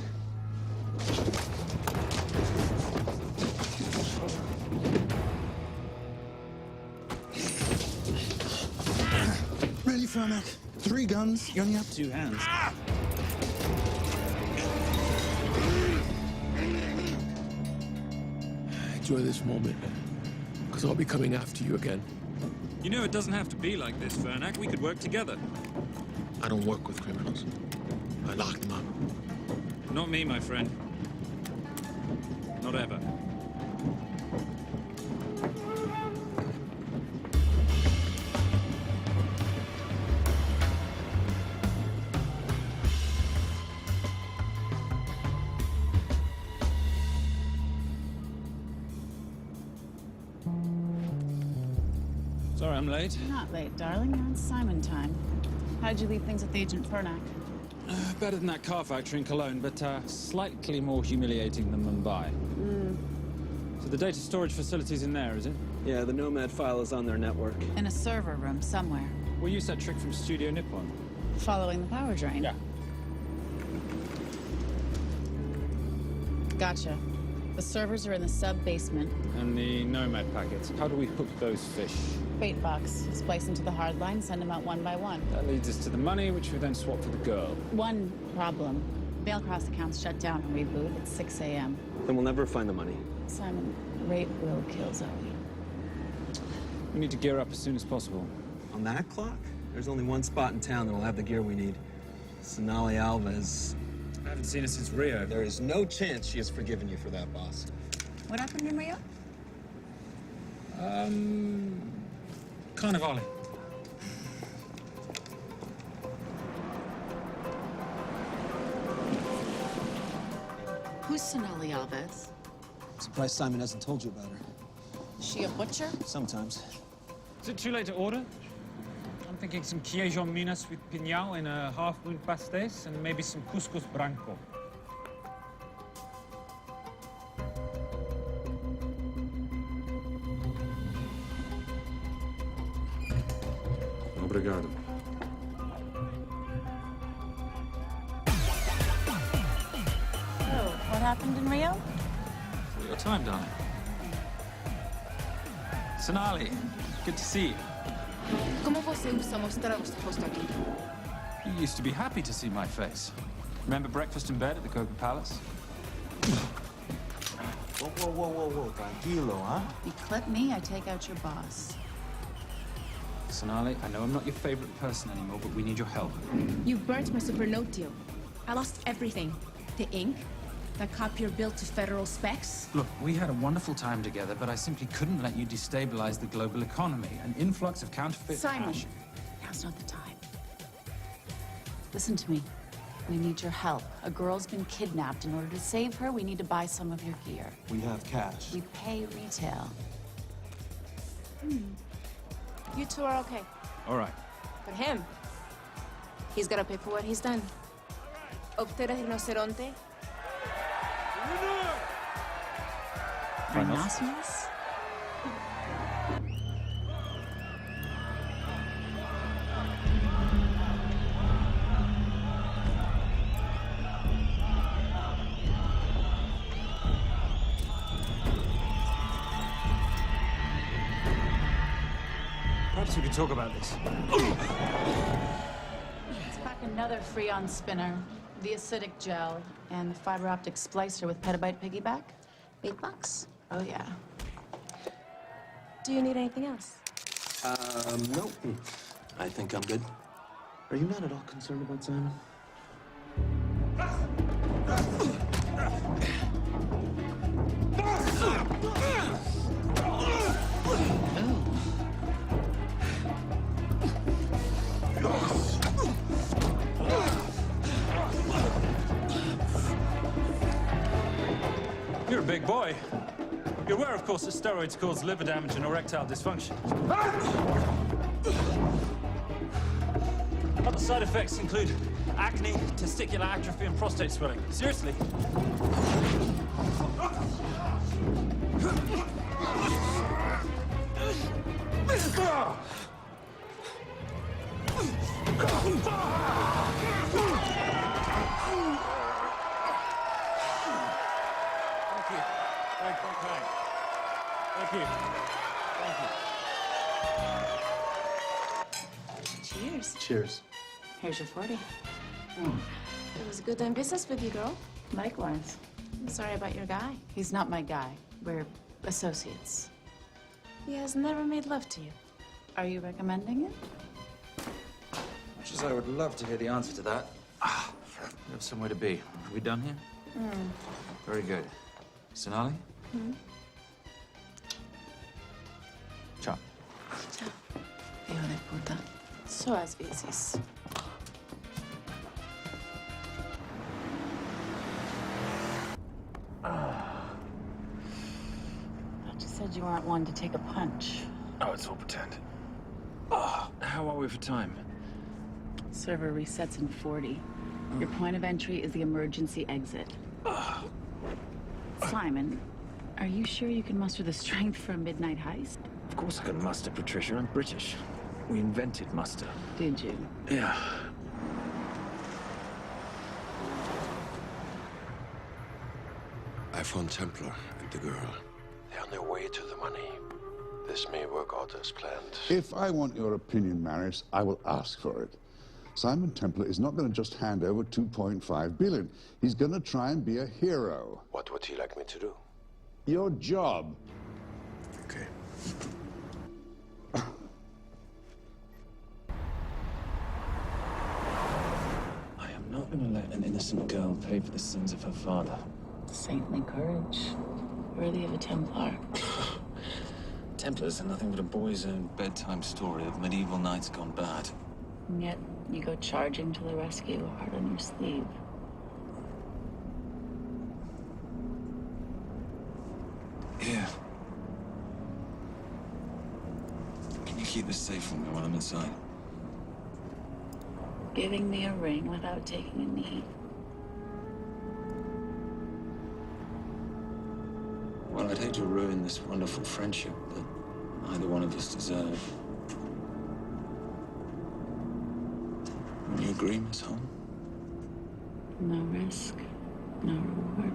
Really, Fernac? 3 guns? You only have 2 hands. Enjoy this moment, because I'll be coming after you again. You know, it doesn't have to be like this, Fernac. We could work together. I don't work with criminals. I lock them up. Not me, my friend. Not ever. Sorry I'm late. You're not late, darling. You're on Simon time. How'd you leave things with Agent Fernac? Better than that car factory in Cologne, but slightly more humiliating than Mumbai. So the data storage facility's in there, is it? Yeah, the Nomad file is on their network. In a server room somewhere. We'll use that trick from Studio Nippon. Following the power drain. Yeah. Gotcha. The servers are in the sub-basement. And the Nomad packets. How do we hook those fish? Bait box. Splice into the hard line, send them out one by one. That leads us to the money, which we then swap for the girl. One problem. Mailcross accounts shut down on reboot at 6 a.m. Then we'll never find the money. Simon, rape will kill Zoe. We need to gear up as soon as possible. On that clock? There's only one spot in town that'll have the gear we need. Sonali Alves. I haven't seen her since Rio. There is no chance she has forgiven you for that, boss. What happened in Rio? Carnivale. Who's Sonali Alves? Surprised Simon hasn't told you about her. She a butcher? Sometimes. Is it too late to order? I'm thinking some queijo minas with piñao in a half-moon pastéis and maybe some couscous branco. Obrigado. Oh, what happened in Rio? For your time, darling. Sonali, good to see you. ¿Cómo você usa mostrar o rosto aqui? You used to be happy to see my face. Remember breakfast in bed at the Coca Palace? Whoa, tranquilo, huh? You clip me, I take out your boss. Sonali, I know I'm not your favorite person anymore, but we need your help. You burnt my Supernote deal. I lost everything. The ink, that copier built to federal specs. Look, we had a wonderful time together, but I simply couldn't let you destabilize the global economy. An influx of counterfeit Simon, cash. now's not the time. Listen to me. We need your help. A girl's been kidnapped. In order to save her, we need to buy some of your gear. We have cash. We pay retail. You two are okay. All right. But him, he's gotta pay for what he's done. Optera rinoceronte. Rhinoceros? Perhaps we could talk about this. Let's pack another Freon spinner, the acidic gel, and the fiber optic splicer with petabyte piggyback. $8. Oh, yeah. Do you need anything else? No. I think I'm good. Are you not at all concerned about Simon? You're a big boy. You're aware, of course, that steroids cause liver damage and erectile dysfunction. Other side effects include acne, testicular atrophy, and prostate swelling. Seriously. Thank you. Thank you. Cheers. Cheers. Here's your 40. It was good doing business with you, girl. Likewise. I'm sorry about your guy. He's not my guy. We're associates. He has never made love to you. Are you recommending it? Much as I would love to hear the answer to that. We have somewhere to be. Are we done here? Very good. Sonali? Ciao. Ciao. Hijo de puta. So as veces. You said you weren't one to take a punch. Oh, it's all pretend. Oh, how are we for time? Server resets in 40. Your point of entry is the emergency exit. Simon, are you sure you can muster the strength for a midnight heist? Of course I can muster, Patricia. I'm British. We invented muster. Did you? Yeah. I found Templar and the girl. They're on their way to the money. This may work out as planned. If I want your opinion, Maris, I will ask for it. Simon Templar is not going to just hand over 2.5 billion. He's going to try and be a hero. What would he like me to do? Your job. Okay. I am not going to let an innocent girl pay for the sins of her father. Saintly courage. Worthy of a Templar. Templars are nothing but a boy's own bedtime story of medieval knights gone bad. And yet, you go charging to the rescue, heart on your sleeve. Here. Can you keep this safe from me while I'm inside? Giving me a ring without taking a knee. Well, I'd hate to ruin this wonderful friendship that neither one of us deserve. Will you agree, Miss Holm? No risk, no reward.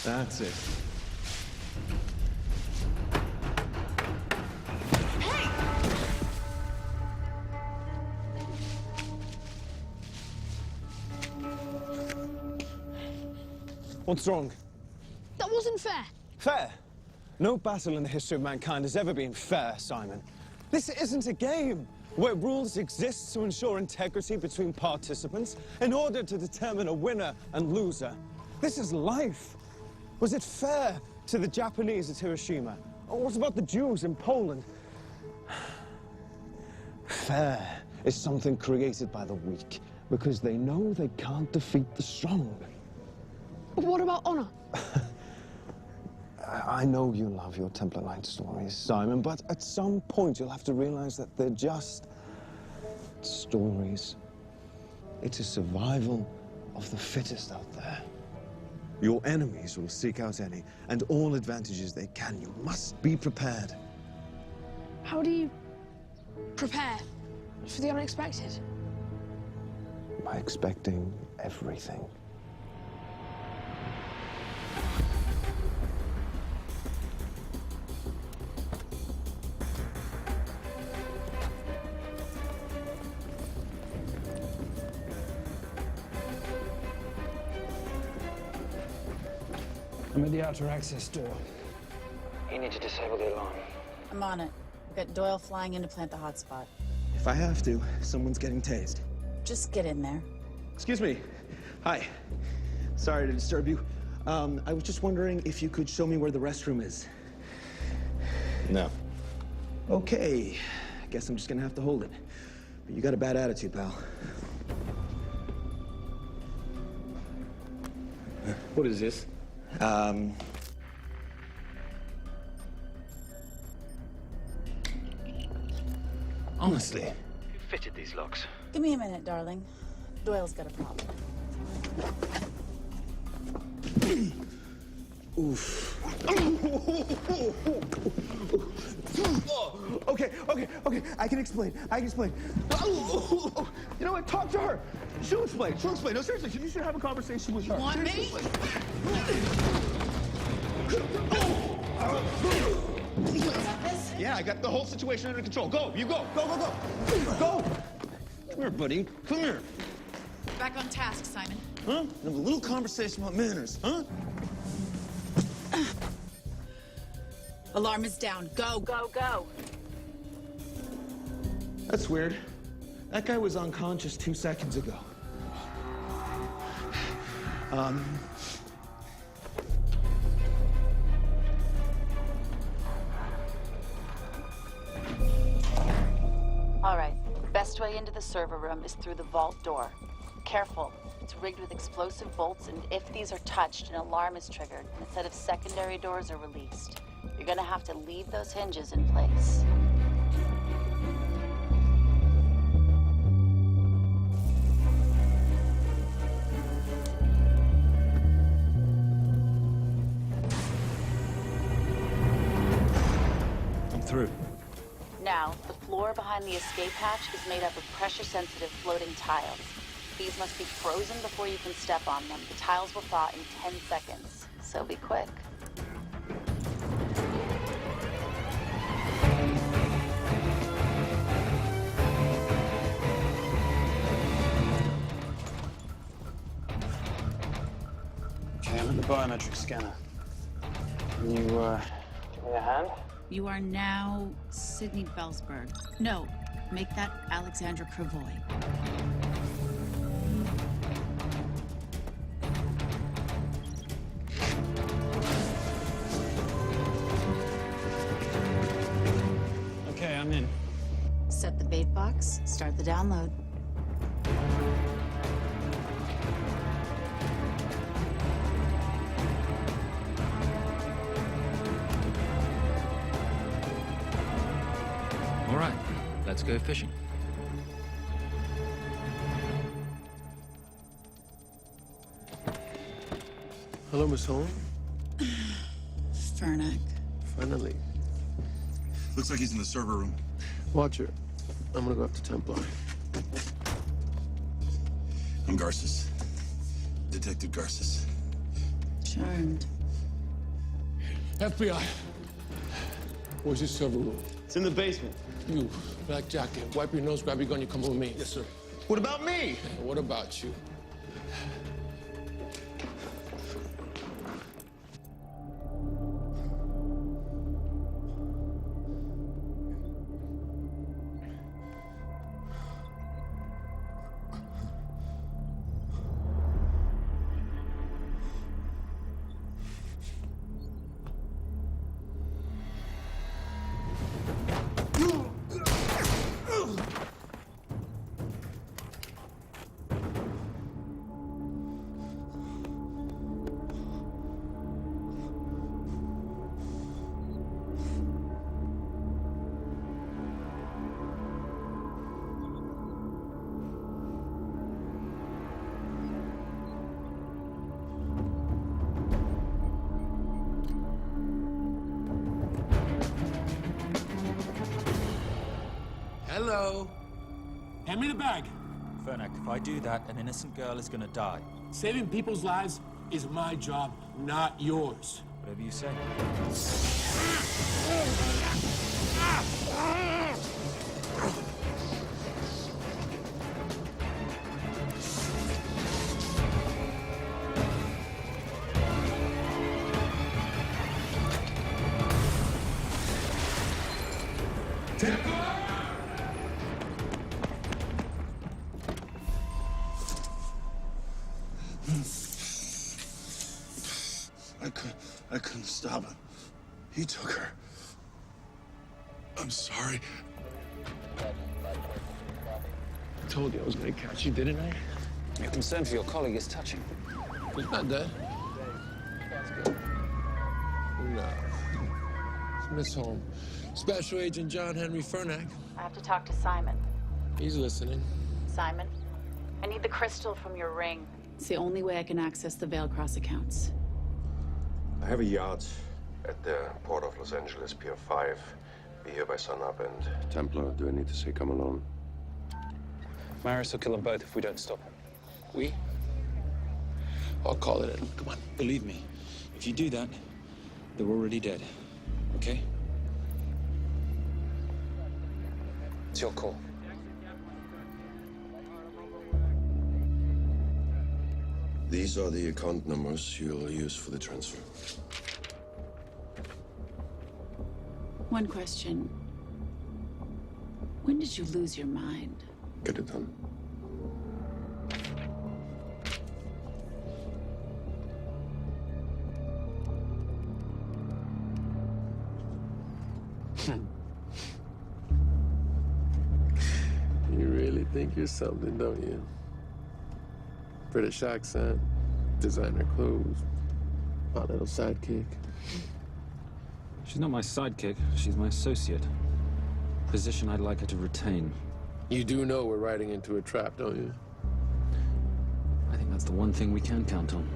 That's it. What's wrong? That wasn't fair. Fair? No battle in the history of mankind has ever been fair, Simon. This isn't a game where rules exist to ensure integrity between participants in order to determine a winner and loser. This is life. Was it fair to the Japanese at Hiroshima? Or what about the Jews in Poland? Fair is something created by the weak because they know they can't defeat the strong. But what about honor? I know you love your Templar Knight stories, Simon, but at some point you'll have to realize that they're just stories. It is survival of the fittest out there. Your enemies will seek out any and all advantages they can. You must be prepared. How do you prepare for the unexpected? By expecting everything. I'm at the outer access door. You need to disable the alarm. I'm on it. We've got Doyle flying in to plant the hotspot. If I have to, someone's getting tased. Just get in there. Excuse me. Hi. Sorry to disturb you. I was just wondering if you could show me where the restroom is. No. Okay. I guess I'm just gonna have to hold it. But you got a bad attitude, pal. What is this? Honestly. Who fitted these locks? Give me a minute, darling. Doyle's got a problem. Oof. Okay. I can explain. You know what? Talk to her. She'll explain. No, seriously, you should have a conversation with her. Want me? Yeah, I got the whole situation under control. Go, you go. Go. Go. Come here, buddy. Come here. Back on task, Simon. Huh? Have a little conversation about manners, huh? Alarm is down. Go. That's weird. That guy was unconscious 2 seconds ago. All right. Best way into the server room is through the vault door. Careful. It's rigged with explosive bolts, and if these are touched, an alarm is triggered, and a set of secondary doors are released. You're gonna have to leave those hinges in place. I'm through. Now, the floor behind the escape hatch is made up of pressure-sensitive floating tiles. These must be frozen before you can step on them. The tiles will thaw in 10 seconds, so be quick. Okay, I'm at the biometric scanner. Can you, give me a hand? You are now Sydney Bellsberg. No, make that Alexandra Cravoy. Okay, I'm in. Set the bait box, start the download. All right, let's go fishing. Hello, Miss Holmes. Fernac. Finally. Looks like he's in the server room. Watcher, I'm gonna go after Templar. I'm Garces. Detective Garces. Charmed. FBI. Where's your server room? It's in the basement. You, black jacket, wipe your nose, grab your gun, you come with me. Yes, sir. What about me? What about you? Hello. Hand me the bag. Fernak, if I do that, an innocent girl is gonna die. Saving people's lives is my job, not yours. Whatever you say. I couldn't stop him. He took her. I'm sorry. I told you I was gonna catch you, didn't I? Your concern for your colleague is touching. He's not dead. No. It's Miss Holmes. Special Agent John Henry Fernak. I have to talk to Simon. He's listening. Simon, I need the crystal from your ring. It's the only way I can access the Veilcross accounts. I have a yacht at the port of Los Angeles, Pier 5. Be here by sunup, and Templar, do I need to say come along? Maris will kill them both if we don't stop him. We? I'll call it in. Come on, believe me. If you do that, they're already dead. Okay? It's your call. These are the account numbers you'll use for the transfer. One question. When did you lose your mind? Get it done. You really think you're something, don't you? British accent, designer clothes, my little sidekick. She's not my sidekick. She's my associate. Position I'd like her to retain. You do know we're riding into a trap, don't you? I think that's the one thing we can count on.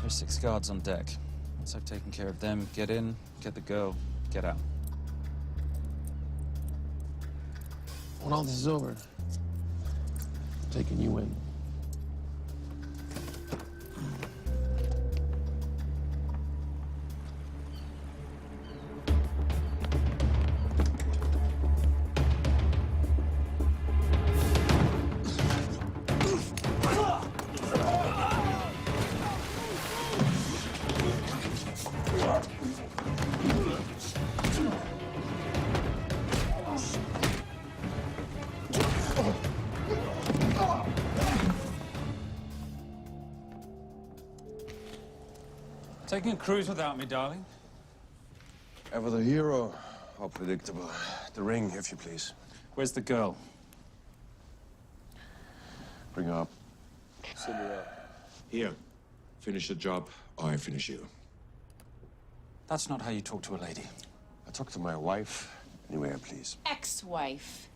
There's 6 guards on deck. Once I've taken care of them, get in, get the girl, get out. When all this is over, I'm taking you in. Taking a cruise without me, darling? Ever the hero, or predictable? The ring, if you please. Where's the girl? Bring her up. Here. Finish the job, or I finish you. That's not how you talk to a lady. I talk to my wife anywhere, please. Ex-wife.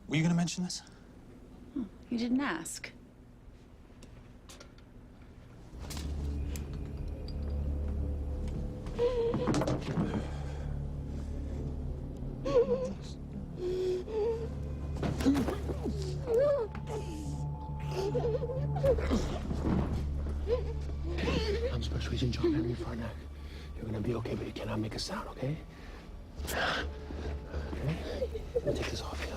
Were you going to mention this? You didn't ask. I'm Special Agent John Henry Fernak. You're gonna be okay, but you cannot make a sound, okay? Okay? Let me take this off you.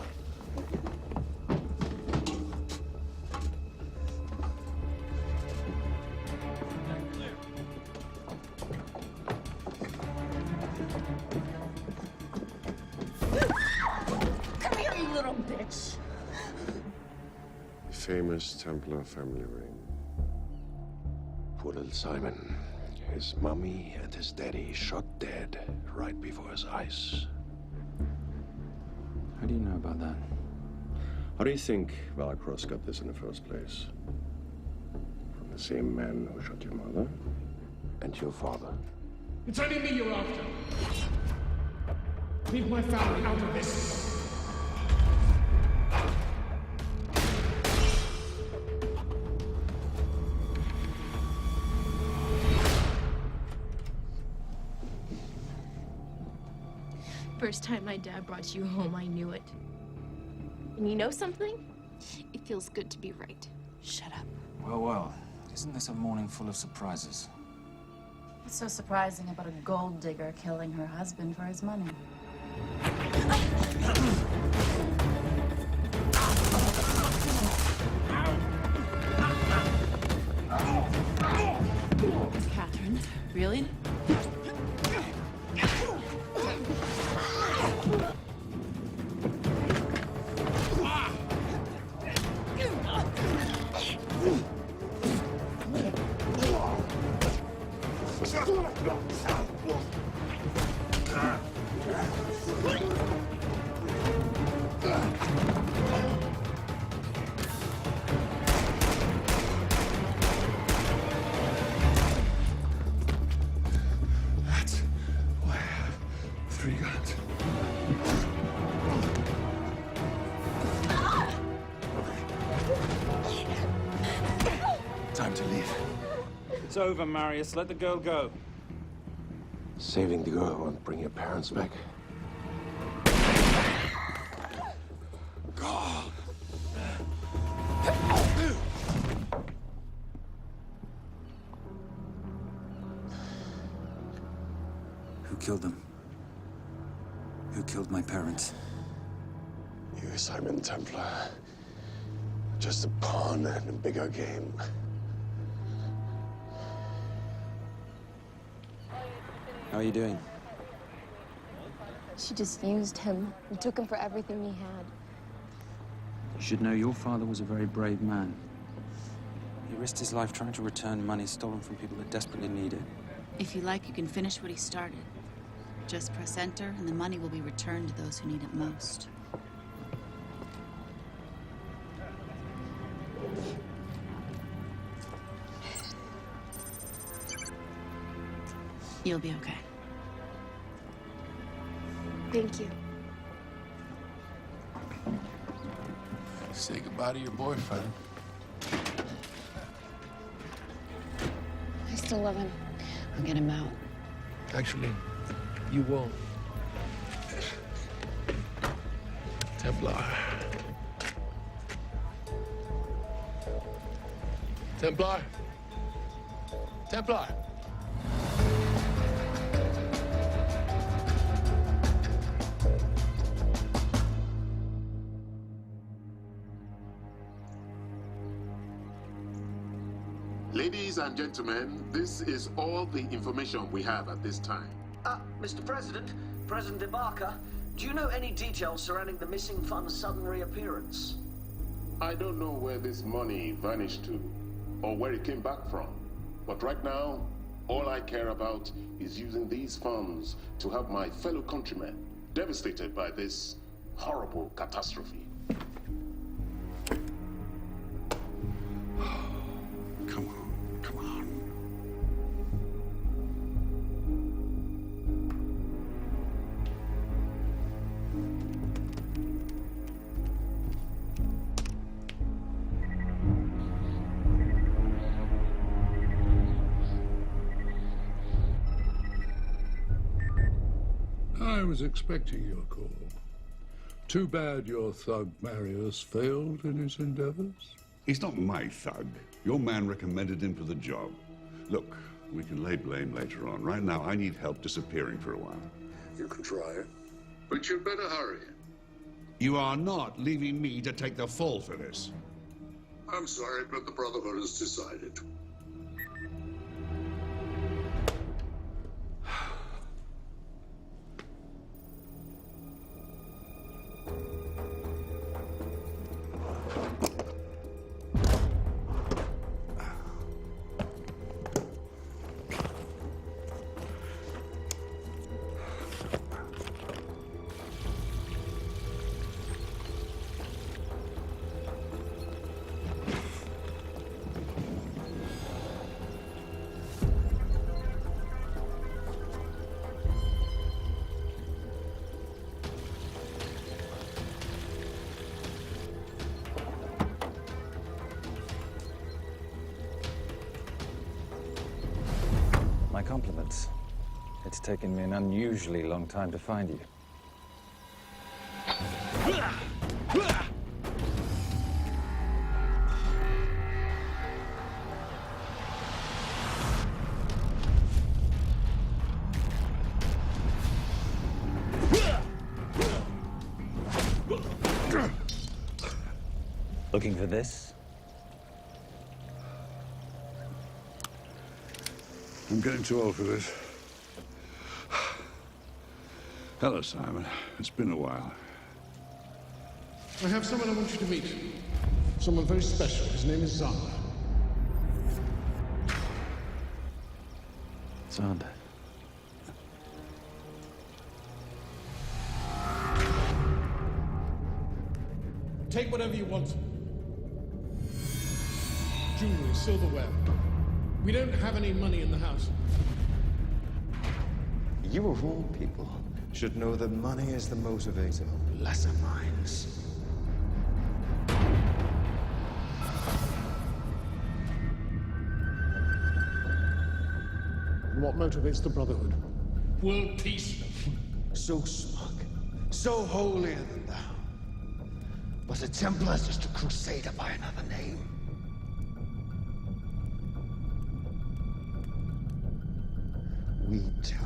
Come here, you little bitch. Famous Templar family ring. Poor little Simon. His mummy and his daddy shot dead right before his eyes. How do you know about that? How do you think Veilcross got this in the first place? From the same man who shot your mother and your father. It's only me you're after. Leave my family out of this. First time my dad brought you home, I knew it. And you know something? It feels good to be right. Shut up. Well, well. Isn't this a morning full of surprises? What's so surprising about a gold digger killing her husband for his money? Catherine, really? That's why I have 3 guns. Time to leave. It's over, Marius. Let the girl go. Saving the girl won't bring your parents back. God. Who killed them? Who killed my parents? You, Simon Templar. Just a pawn in a bigger game. How are you doing? She just used him and took him for everything he had. You should know your father was a very brave man. He risked his life trying to return money stolen from people that desperately need it. If you like, you can finish what he started. Just press enter, and the money will be returned to those who need it most. You'll be okay. Thank you. Say goodbye to your boyfriend. I still love him. I'll get him out. Actually, you won't. Templar. Templar. Templar. Ladies and gentlemen, this is all the information we have at this time. Mr. President, President Ibaka, do you know any details surrounding the missing fund's sudden reappearance? I don't know where this money vanished to, or where it came back from. But right now, all I care about is using these funds to help my fellow countrymen devastated by this horrible catastrophe. Come on, come on. I was expecting your call. Too bad your thug Marius failed in his endeavors. He's not my thug. Your man recommended him for the job. Look, we can lay blame later on. Right now, I need help disappearing for a while. You can try it, but you'd better hurry. You are not leaving me to take the fall for this. I'm sorry, but the Brotherhood has decided. my compliments. It's taken me an unusually long time to find you. Looking for this? I'm getting too old for this. Hello, Simon. It's been a while. I have someone I want you to meet. Someone very special. His name is Zander. Zander. Take whatever you want. Jewelry, silverware. We don't have any money in the house. You of all people should know that money is the motivator of lesser minds. What motivates the Brotherhood? World peace. So smug, so holier than thou. But a Templar is just a crusader by another name. We too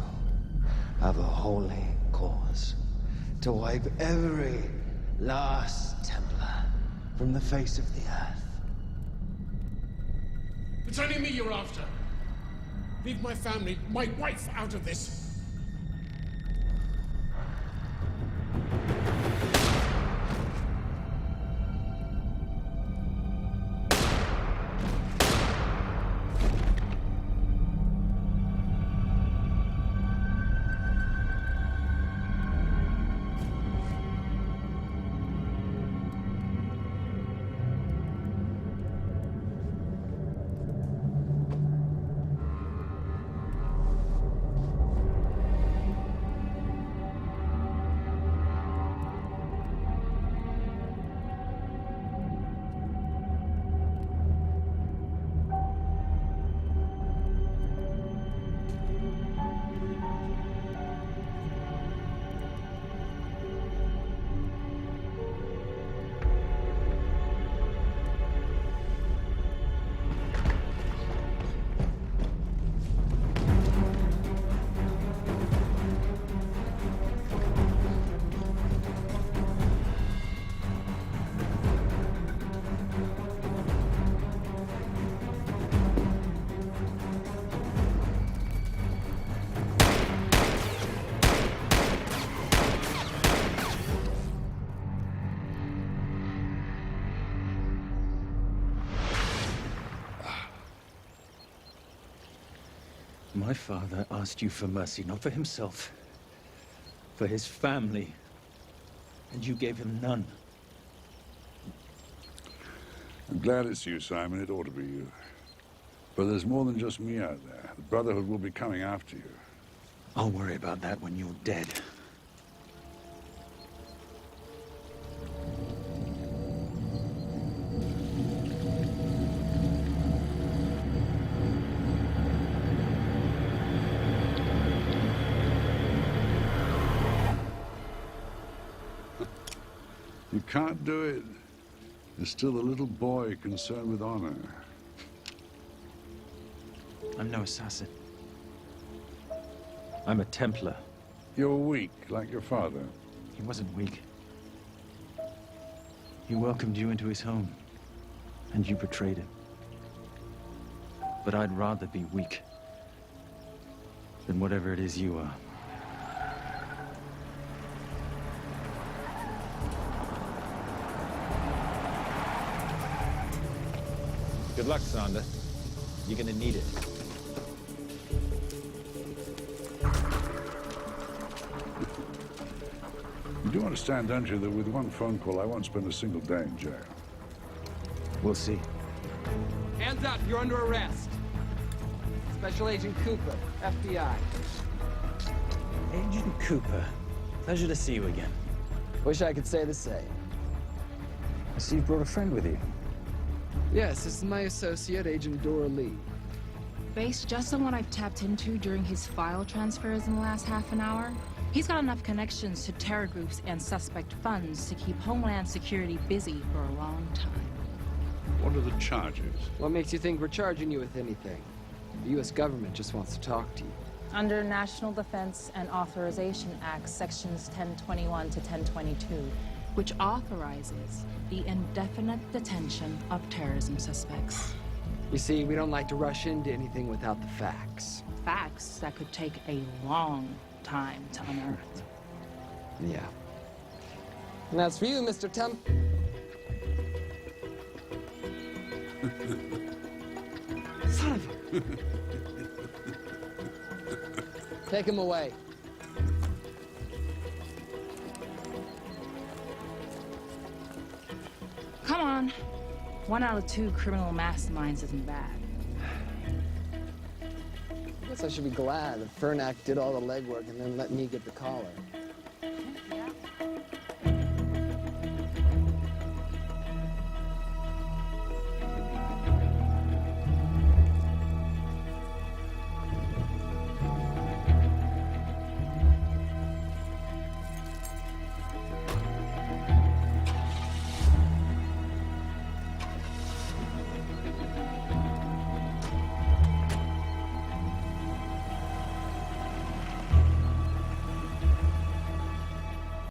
have a holy cause to wipe every last Templar from the face of the earth. It's only me you're after. Leave my family, my wife, out of this. My father asked you for mercy, not for himself, for his family. And you gave him none. I'm glad it's you, Simon. It ought to be you. But there's more than just me out there. The Brotherhood will be coming after you. I'll worry about that when you're dead. You can't do it. You're still a little boy concerned with honor. I'm no assassin. I'm a Templar. You're weak, like your father. He wasn't weak. He welcomed you into his home, and you betrayed him. But I'd rather be weak than whatever it is you are. Good luck, Zander. You're gonna need it. You do understand, don't you, that with one phone call, I won't spend a single day in jail. We'll see. Hands up, you're under arrest. Special Agent Cooper, FBI. Agent Cooper, pleasure to see you again. Wish I could say the same. I see you brought a friend with you. Yes, this is my associate, Agent Dora Lee. Based just on what I've tapped into during his file transfers in the last half an hour, he's got enough connections to terror groups and suspect funds to keep Homeland Security busy for a long time. What are the charges? What makes you think we're charging you with anything? The U.S. government just wants to talk to you. Under National Defense and Authorization Act, Sections 1021 to 1022, which authorizes the indefinite detention of terrorism suspects. You see, we don't like to rush into anything without the facts. Facts that could take a long time to unearth. Yeah. And that's for you, Mr. Temp. Son of a... Take him away. Come on. 1 out of 2 criminal masterminds isn't bad. I guess I should be glad that Fernak did all the legwork and then let me get the collar.